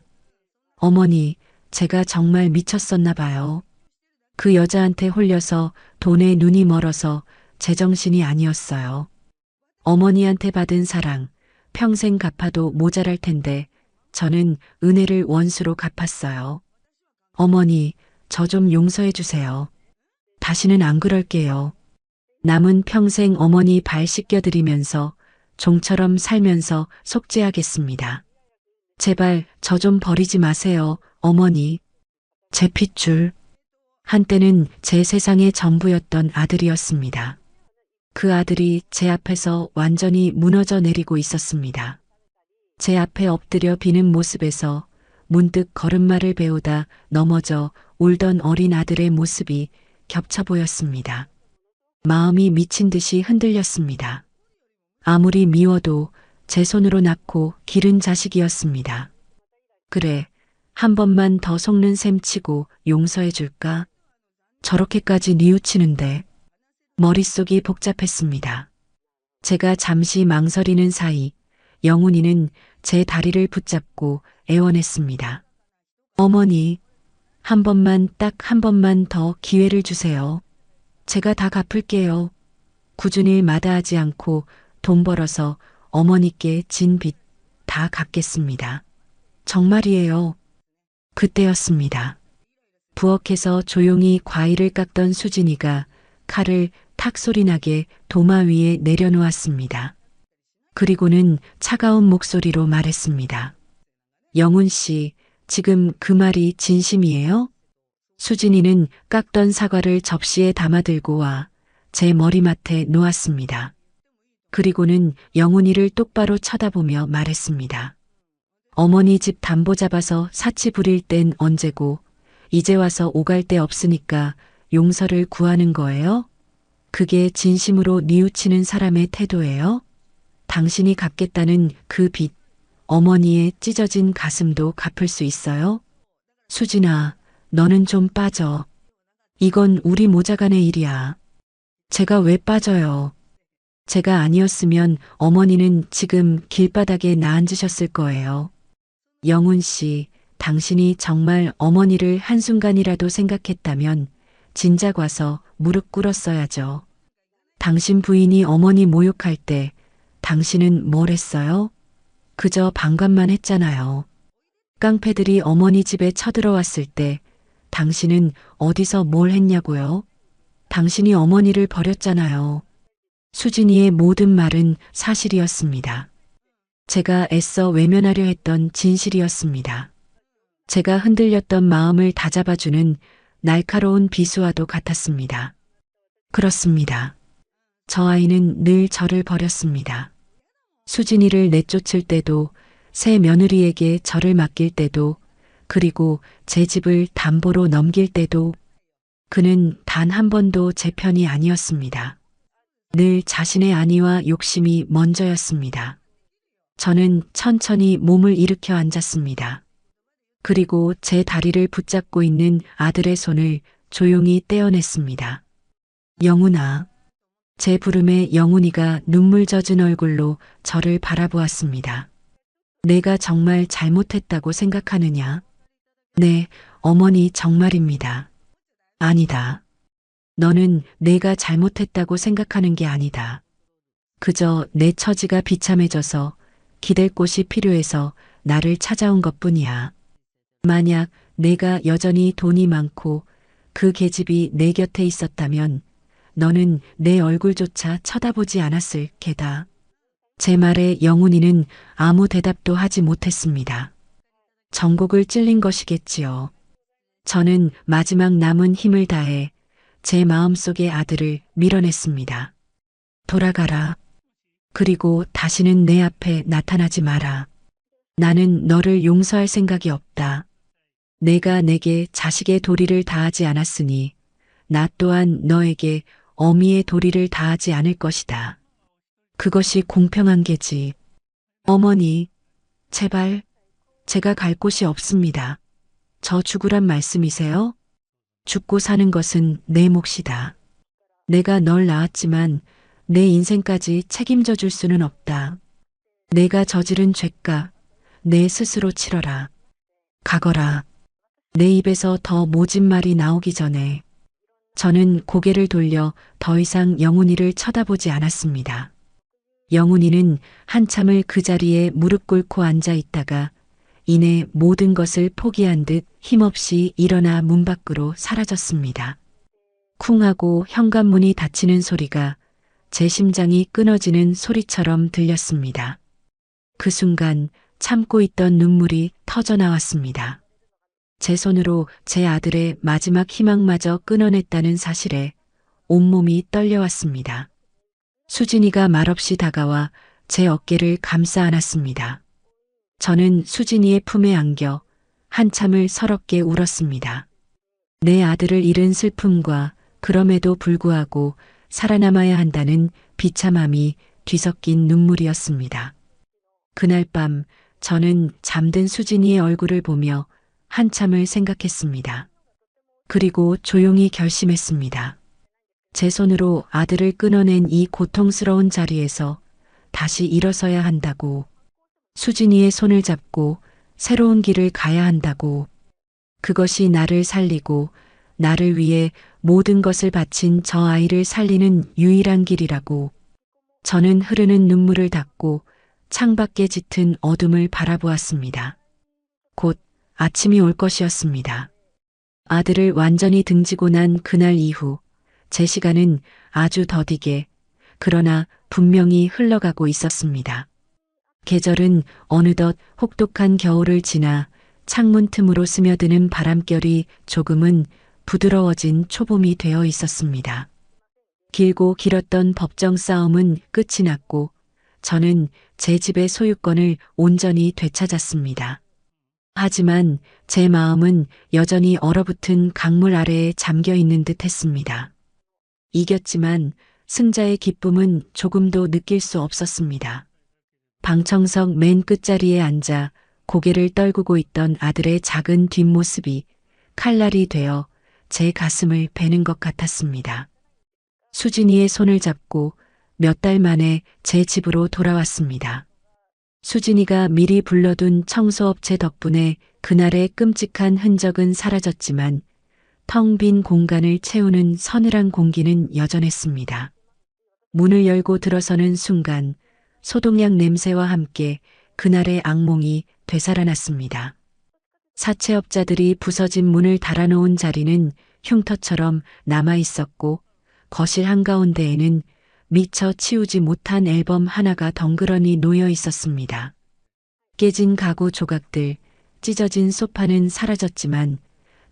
어머니, 제가 정말 미쳤었나 봐요. 그 여자한테 홀려서 돈에 눈이 멀어서 제정신이 아니었어요. 어머니한테 받은 사랑, 평생 갚아도 모자랄 텐데 저는 은혜를 원수로 갚았어요. 어머니, 저 좀 용서해 주세요. 다시는 안 그럴게요. 남은 평생 어머니 발 씻겨드리면서 종처럼 살면서 속죄하겠습니다. 제발 저 좀 버리지 마세요, 어머니. 제 핏줄. 한때는 제 세상의 전부였던 아들이었습니다. 그 아들이 제 앞에서 완전히 무너져 내리고 있었습니다. 제 앞에 엎드려 비는 모습에서 문득 걸음마를 배우다 넘어져 울던 어린 아들의 모습이 겹쳐 보였습니다. 마음이 미친 듯이 흔들렸습니다. 아무리 미워도 제 손으로 낳고 기른 자식이었습니다. 그래, 한 번만 더 속는 셈 치고 용서해 줄까? 저렇게까지 뉘우치는데. 머릿속이 복잡했습니다. 제가 잠시 망설이는 사이 영훈이는 제 다리를 붙잡고 애원했습니다. 어머니, 한 번만, 딱 한 번만 더 기회를 주세요. 제가 다 갚을게요. 굳은 일 마다하지 않고 돈 벌어서 어머니께 진 빚 다 갚겠습니다. 정말이에요. 그때였습니다. 부엌에서 조용히 과일을 깎던 수진이가 칼을 탁 소리 나게 도마 위에 내려놓았습니다. 그리고는 차가운 목소리로 말했습니다. 영훈 씨, 지금 그 말이 진심이에요? 수진이는 깎던 사과를 접시에 담아들고 와 제 머리맡에 놓았습니다. 그리고는 영훈이를 똑바로 쳐다보며 말했습니다. 어머니 집 담보 잡아서 사치 부릴 땐 언제고 이제 와서 오갈 데 없으니까 용서를 구하는 거예요? 그게 진심으로 뉘우치는 사람의 태도예요? 당신이 갚겠다는 그 빚, 어머니의 찢어진 가슴도 갚을 수 있어요? 수진아, 너는 좀 빠져. 이건 우리 모자간의 일이야. 제가 왜 빠져요? 제가 아니었으면 어머니는 지금 길바닥에 나앉으셨을 거예요. 영훈 씨, 당신이 정말 어머니를 한순간이라도 생각했다면 진작 와서 무릎 꿇었어야죠. 당신 부인이 어머니 모욕할 때 당신은 뭘 했어요? 그저 방관만 했잖아요. 깡패들이 어머니 집에 쳐들어왔을 때 당신은 어디서 뭘 했냐고요? 당신이 어머니를 버렸잖아요. 수진이의 모든 말은 사실이었습니다. 제가 애써 외면하려 했던 진실이었습니다. 제가 흔들렸던 마음을 다잡아주는 날카로운 비수와도 같았습니다. 그렇습니다. 저 아이는 늘 저를 버렸습니다. 수진이를 내쫓을 때도, 새 며느리에게 저를 맡길 때도, 그리고 제 집을 담보로 넘길 때도 그는 단 한 번도 제 편이 아니었습니다. 늘 자신의 안위와 욕심이 먼저였습니다. 저는 천천히 몸을 일으켜 앉았습니다. 그리고 제 다리를 붙잡고 있는 아들의 손을 조용히 떼어냈습니다. 영훈아. 제 부름에 영훈이가 눈물 젖은 얼굴로 저를 바라보았습니다. 내가 정말 잘못했다고 생각하느냐? 네, 어머니 정말입니다. 아니다. 너는 내가 잘못했다고 생각하는 게 아니다. 그저 내 처지가 비참해져서 기댈 곳이 필요해서 나를 찾아온 것뿐이야. 만약 내가 여전히 돈이 많고 그 계집이 내 곁에 있었다면 너는 내 얼굴조차 쳐다보지 않았을 게다. 제 말에 영훈이는 아무 대답도 하지 못했습니다. 전곡을 찔린 것이겠지요. 저는 마지막 남은 힘을 다해 제 마음속의 아들을 밀어냈습니다. 돌아가라. 그리고 다시는 내 앞에 나타나지 마라. 나는 너를 용서할 생각이 없다. 내가 내게 자식의 도리를 다하지 않았으니 나 또한 너에게 어미의 도리를 다하지 않을 것이다. 그것이 공평한 게지. 어머니, 제발, 제가 갈 곳이 없습니다. 저 죽으란 말씀이세요? 죽고 사는 것은 내 몫이다. 내가 널 낳았지만 내 인생까지 책임져 줄 수는 없다. 내가 저지른 죄값, 내 스스로 치러라. 가거라. 내 입에서 더 모진 말이 나오기 전에. 저는 고개를 돌려 더 이상 영훈이를 쳐다보지 않았습니다. 영훈이는 한참을 그 자리에 무릎 꿇고 앉아 있다가 이내 모든 것을 포기한 듯 힘없이 일어나 문 밖으로 사라졌습니다. 쿵 하고 현관문이 닫히는 소리가 제 심장이 끊어지는 소리처럼 들렸습니다. 그 순간 참고 있던 눈물이 터져 나왔습니다. 제 손으로 제 아들의 마지막 희망마저 끊어냈다는 사실에 온몸이 떨려왔습니다. 수진이가 말없이 다가와 제 어깨를 감싸 안았습니다. 저는 수진이의 품에 안겨 한참을 서럽게 울었습니다. 내 아들을 잃은 슬픔과 그럼에도 불구하고 살아남아야 한다는 비참함이 뒤섞인 눈물이었습니다. 그날 밤 저는 잠든 수진이의 얼굴을 보며 한참을 생각했습니다. 그리고 조용히 결심했습니다. 제 손으로 아들을 끊어낸 이 고통스러운 자리에서 다시 일어서야 한다고. 수진이의 손을 잡고 새로운 길을 가야 한다고. 그것이 나를 살리고 나를 위해 모든 것을 바친 저 아이를 살리는 유일한 길이라고. 저는 흐르는 눈물을 닦고 창밖에 짙은 어둠을 바라보았습니다. 곧 아침이 올 것이었습니다. 아들을 완전히 등지고 난 그날 이후 제 시간은 아주 더디게 그러나 분명히 흘러가고 있었습니다. 계절은 어느덧 혹독한 겨울을 지나 창문 틈으로 스며드는 바람결이 조금은 부드러워진 초봄이 되어 있었습니다. 길고 길었던 법정 싸움은 끝이 났고 저는 제 집의 소유권을 온전히 되찾았습니다. 하지만 제 마음은 여전히 얼어붙은 강물 아래에 잠겨 있는 듯 했습니다. 이겼지만 승자의 기쁨은 조금도 느낄 수 없었습니다. 방청석 맨 끝자리에 앉아 고개를 떨구고 있던 아들의 작은 뒷모습이 칼날이 되어 제 가슴을 베는 것 같았습니다. 수진이의 손을 잡고 몇 달 만에 제 집으로 돌아왔습니다. 수진이가 미리 불러둔 청소업체 덕분에 그날의 끔찍한 흔적은 사라졌지만 텅 빈 공간을 채우는 서늘한 공기는 여전했습니다. 문을 열고 들어서는 순간 소독약 냄새와 함께 그날의 악몽이 되살아났습니다. 사채업자들이 부서진 문을 달아놓은 자리는 흉터처럼 남아 있었고 거실 한가운데에는 미처 치우지 못한 앨범 하나가 덩그러니 놓여 있었습니다. 깨진 가구 조각들, 찢어진 소파는 사라졌지만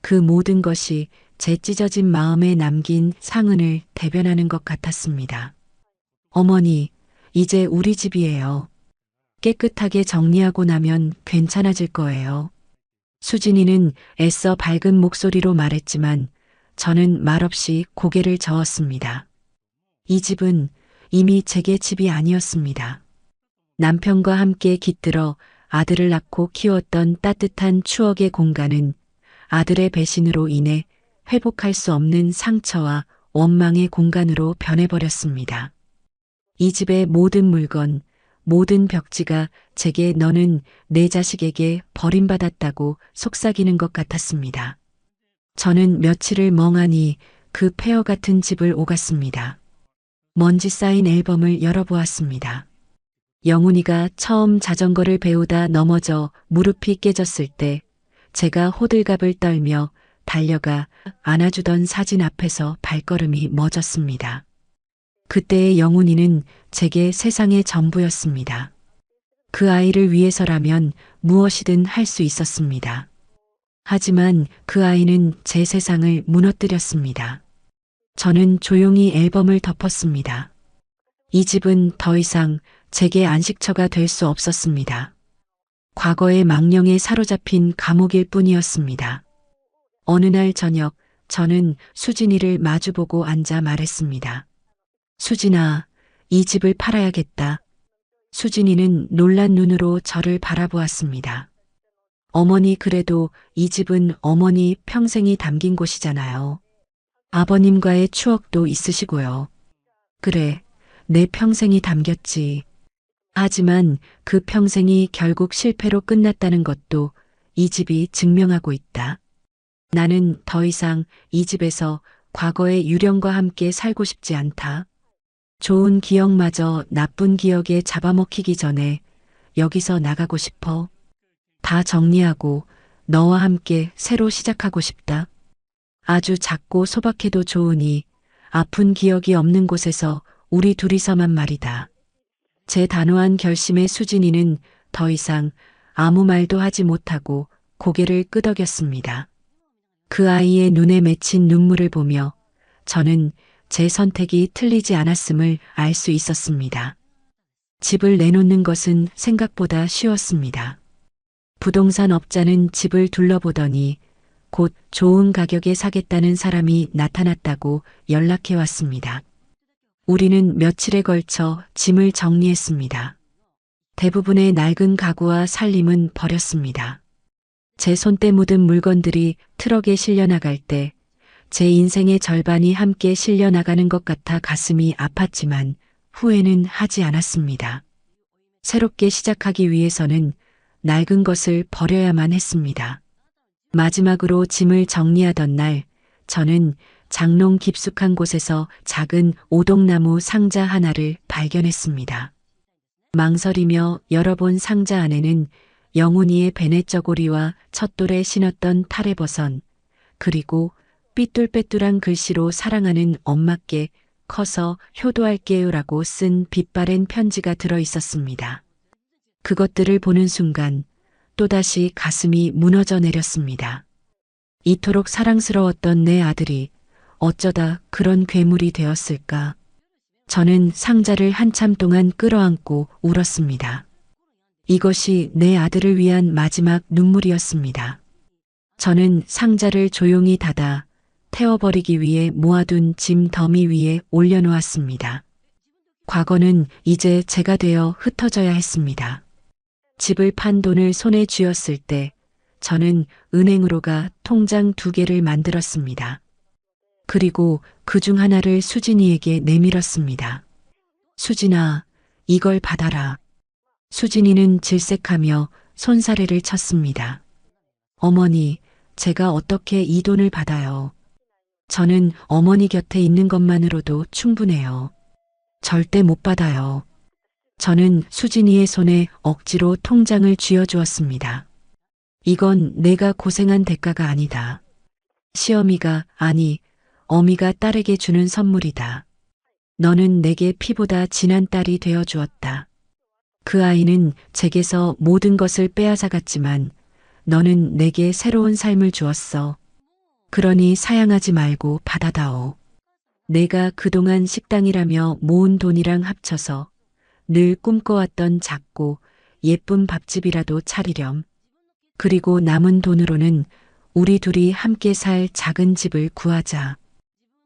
그 모든 것이 제 찢어진 마음에 남긴 상흔을 대변하는 것 같았습니다. 어머니, 이제 우리 집이에요. 깨끗하게 정리하고 나면 괜찮아질 거예요. 수진이는 애써 밝은 목소리로 말했지만 저는 말없이 고개를 저었습니다. 이 집은 이미 제게 집이 아니었습니다. 남편과 함께 깃들어 아들을 낳고 키웠던 따뜻한 추억의 공간은 아들의 배신으로 인해 회복할 수 없는 상처와 원망의 공간으로 변해버렸습니다. 이 집의 모든 물건, 모든 벽지가 제게 너는 내 자식에게 버림받았다고 속삭이는 것 같았습니다. 저는 며칠을 멍하니 그 폐허 같은 집을 오갔습니다. 먼지 쌓인 앨범을 열어보았습니다. 영훈이가 처음 자전거를 배우다 넘어져 무릎이 깨졌을 때 제가 호들갑을 떨며 달려가 안아주던 사진 앞에서 발걸음이 멎었습니다. 그때의 영훈이는 제게 세상의 전부였습니다. 그 아이를 위해서라면 무엇이든 할 수 있었습니다. 하지만 그 아이는 제 세상을 무너뜨렸습니다. 저는 조용히 앨범을 덮었습니다. 이 집은 더 이상 제게 안식처가 될 수 없었습니다. 과거의 망령에 사로잡힌 감옥일 뿐이었습니다. 어느 날 저녁 저는 수진이를 마주보고 앉아 말했습니다. 수진아, 이 집을 팔아야겠다. 수진이는 놀란 눈으로 저를 바라보았습니다. 어머니, 그래도 이 집은 어머니 평생이 담긴 곳이잖아요. 아버님과의 추억도 있으시고요. 그래, 내 평생이 담겼지. 하지만 그 평생이 결국 실패로 끝났다는 것도 이 집이 증명하고 있다. 나는 더 이상 이 집에서 과거의 유령과 함께 살고 싶지 않다. 좋은 기억마저 나쁜 기억에 잡아먹히기 전에 여기서 나가고 싶어. 다 정리하고 너와 함께 새로 시작하고 싶다. 아주 작고 소박해도 좋으니 아픈 기억이 없는 곳에서 우리 둘이서만 말이다. 제 단호한 결심에 수진이는 더 이상 아무 말도 하지 못하고 고개를 끄덕였습니다. 그 아이의 눈에 맺힌 눈물을 보며 저는 제 선택이 틀리지 않았음을 알 수 있었습니다. 집을 내놓는 것은 생각보다 쉬웠습니다. 부동산 업자는 집을 둘러보더니 곧 좋은 가격에 사겠다는 사람이 나타났다고 연락해 왔습니다. 우리는 며칠에 걸쳐 짐을 정리했습니다. 대부분의 낡은 가구와 살림은 버렸습니다. 제 손때 묻은 물건들이 트럭에 실려 나갈 때 제 인생의 절반이 함께 실려나가는 것 같아 가슴이 아팠지만 후회는 하지 않았습니다. 새롭게 시작하기 위해서는 낡은 것을 버려야만 했습니다. 마지막으로 짐을 정리하던 날, 저는 장롱 깊숙한 곳에서 작은 오동나무 상자 하나를 발견했습니다. 망설이며 열어본 상자 안에는 영훈이의 베네저고리와 첫돌에 신었던 탈의버선, 그리고 삐뚤빼뚤한 글씨로 사랑하는 엄마께 커서 효도할게요라고 쓴 빛바랜 편지가 들어 있었습니다. 그것들을 보는 순간 또다시 가슴이 무너져 내렸습니다. 이토록 사랑스러웠던 내 아들이 어쩌다 그런 괴물이 되었을까? 저는 상자를 한참 동안 끌어안고 울었습니다. 이것이 내 아들을 위한 마지막 눈물이었습니다. 저는 상자를 조용히 닫아 태워버리기 위해 모아둔 짐 더미 위에 올려놓았습니다. 과거는 이제 제가 되어 흩어져야 했습니다. 집을 판 돈을 손에 쥐었을 때 저는 은행으로 가 통장 2개를 만들었습니다. 그리고 그중 하나를 수진이에게 내밀었습니다. 수진아, 이걸 받아라. 수진이는 질색하며 손사래를 쳤습니다. 어머니, 제가 어떻게 이 돈을 받아요? 저는 어머니 곁에 있는 것만으로도 충분해요. 절대 못 받아요. 저는 수진이의 손에 억지로 통장을 쥐어주었습니다. 이건 내가 고생한 대가가 아니다. 시어미가, 아니, 어미가 딸에게 주는 선물이다. 너는 내게 피보다 진한 딸이 되어 주었다. 그 아이는 제게서 모든 것을 빼앗아갔지만 너는 내게 새로운 삶을 주었어. 그러니 사양하지 말고 받아다오. 내가 그동안 식당이라며 모은 돈이랑 합쳐서 늘 꿈꿔왔던 작고 예쁜 밥집이라도 차리렴. 그리고 남은 돈으로는 우리 둘이 함께 살 작은 집을 구하자.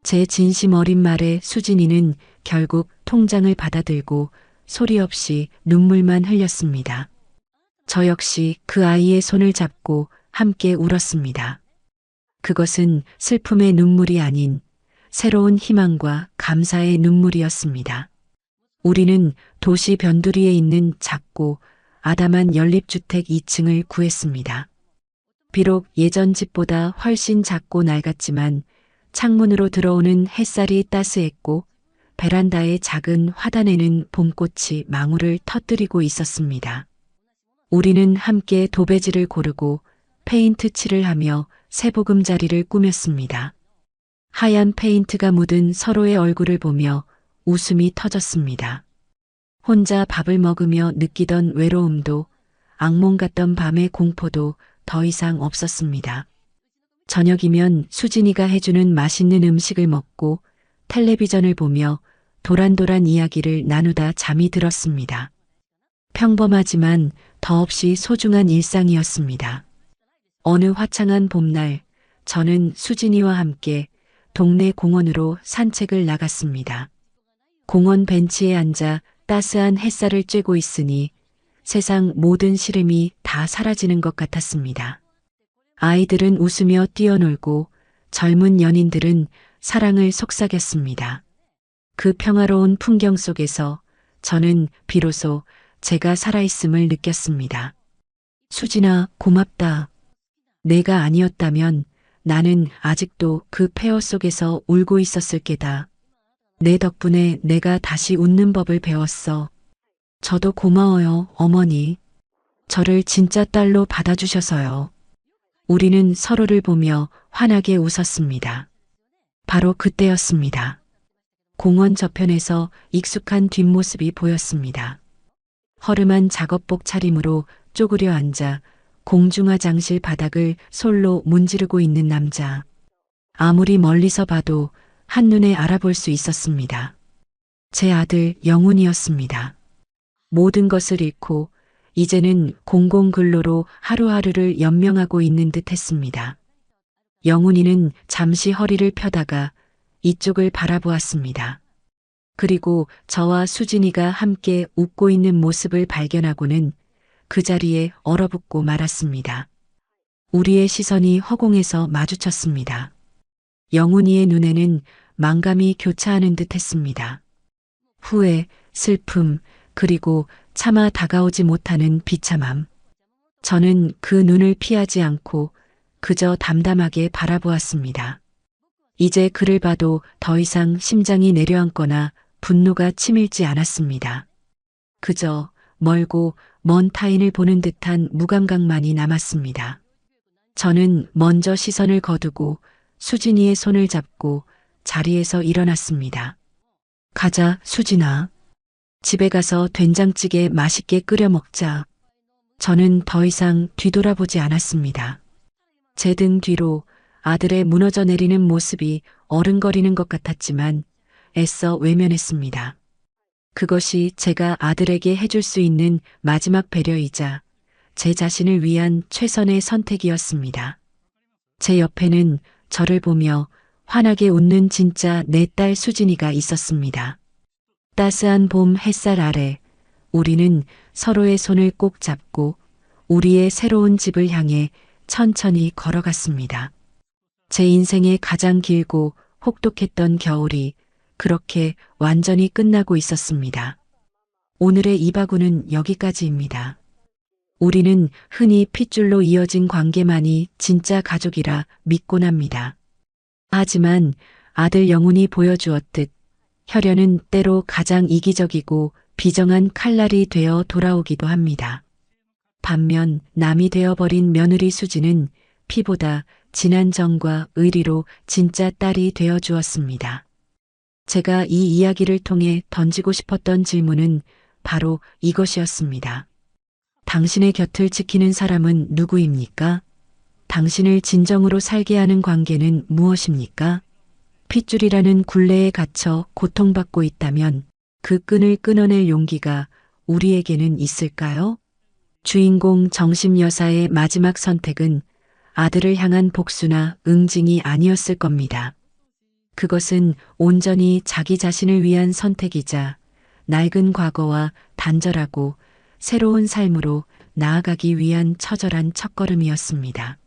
제 진심 어린 말에 수진이는 결국 통장을 받아들고 소리 없이 눈물만 흘렸습니다. 저 역시 그 아이의 손을 잡고 함께 울었습니다. 그것은 슬픔의 눈물이 아닌 새로운 희망과 감사의 눈물이었습니다. 우리는 도시 변두리에 있는 작고 아담한 연립주택 2층을 구했습니다. 비록 예전 집보다 훨씬 작고 낡았지만 창문으로 들어오는 햇살이 따스했고 베란다의 작은 화단에는 봄꽃이 망울을 터뜨리고 있었습니다. 우리는 함께 도배지를 고르고 페인트 칠을 하며 새보금자리를 꾸몄습니다. 하얀 페인트가 묻은 서로의 얼굴을 보며 웃음이 터졌습니다. 혼자 밥을 먹으며 느끼던 외로움도 악몽 같던 밤의 공포도 더 이상 없었습니다. 저녁이면 수진이가 해주는 맛있는 음식을 먹고 텔레비전을 보며 도란도란 이야기를 나누다 잠이 들었습니다. 평범하지만 더없이 소중한 일상이었습니다. 어느 화창한 봄날 저는 수진이와 함께 동네 공원으로 산책을 나갔습니다. 공원 벤치에 앉아 따스한 햇살을 쬐고 있으니 세상 모든 시름이 다 사라지는 것 같았습니다. 아이들은 웃으며 뛰어놀고 젊은 연인들은 사랑을 속삭였습니다. 그 평화로운 풍경 속에서 저는 비로소 제가 살아있음을 느꼈습니다. 수진아, 고맙다. 내가 아니었다면 나는 아직도 그 폐허 속에서 울고 있었을 게다. 내 덕분에 내가 다시 웃는 법을 배웠어. 저도 고마워요, 어머니. 저를 진짜 딸로 받아주셔서요. 우리는 서로를 보며 환하게 웃었습니다. 바로 그때였습니다. 공원 저편에서 익숙한 뒷모습이 보였습니다. 허름한 작업복 차림으로 쪼그려 앉아 공중화장실 바닥을 솔로 문지르고 있는 남자. 아무리 멀리서 봐도 한눈에 알아볼 수 있었습니다. 제 아들 영훈이었습니다. 모든 것을 잃고 이제는 공공근로로 하루하루를 연명하고 있는 듯 했습니다. 영훈이는 잠시 허리를 펴다가 이쪽을 바라보았습니다. 그리고 저와 수진이가 함께 웃고 있는 모습을 발견하고는 그 자리에 얼어붙고 말았습니다. 우리의 시선이 허공에서 마주쳤습니다. 영훈이의 눈에는 망감이 교차하는 듯 했습니다. 후회, 슬픔, 그리고 차마 다가오지 못하는 비참함. 저는 그 눈을 피하지 않고 그저 담담하게 바라보았습니다. 이제 그를 봐도 더 이상 심장이 내려앉거나 분노가 치밀지 않았습니다. 그저 멀고 먼 타인을 보는 듯한 무감각만이 남았습니다. 저는 먼저 시선을 거두고 수진이의 손을 잡고 자리에서 일어났습니다. 가자, 수진아. 집에 가서 된장찌개 맛있게 끓여 먹자. 저는 더 이상 뒤돌아보지 않았습니다. 제 등 뒤로 아들의 무너져 내리는 모습이 어른거리는 것 같았지만 애써 외면했습니다. 그것이 제가 아들에게 해줄 수 있는 마지막 배려이자 제 자신을 위한 최선의 선택이었습니다. 제 옆에는 저를 보며 환하게 웃는 진짜 내 딸 수진이가 있었습니다. 따스한 봄 햇살 아래 우리는 서로의 손을 꼭 잡고 우리의 새로운 집을 향해 천천히 걸어갔습니다. 제 인생의 가장 길고 혹독했던 겨울이 그렇게 완전히 끝나고 있었습니다. 오늘의 이바구는 여기까지입니다. 우리는 흔히 핏줄로 이어진 관계만이 진짜 가족이라 믿곤 합니다. 하지만 아들 영훈이 보여주었듯 혈연은 때로 가장 이기적이고 비정한 칼날이 되어 돌아오기도 합니다. 반면 남이 되어버린 며느리 수지는 피보다 진한 정과 의리로 진짜 딸이 되어 주었습니다. 제가 이 이야기를 통해 던지고 싶었던 질문은 바로 이것이었습니다. 당신의 곁을 지키는 사람은 누구입니까? 당신을 진정으로 살게 하는 관계는 무엇입니까? 핏줄이라는 굴레에 갇혀 고통받고 있다면 그 끈을 끊어낼 용기가 우리에게는 있을까요? 주인공 정심 여사의 마지막 선택은 아들을 향한 복수나 응징이 아니었을 겁니다. 그것은 온전히 자기 자신을 위한 선택이자 낡은 과거와 단절하고 새로운 삶으로 나아가기 위한 처절한 첫걸음이었습니다.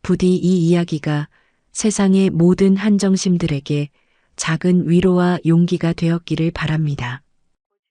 부디 이 이야기가 세상의 모든 한정심들에게 작은 위로와 용기가 되었기를 바랍니다.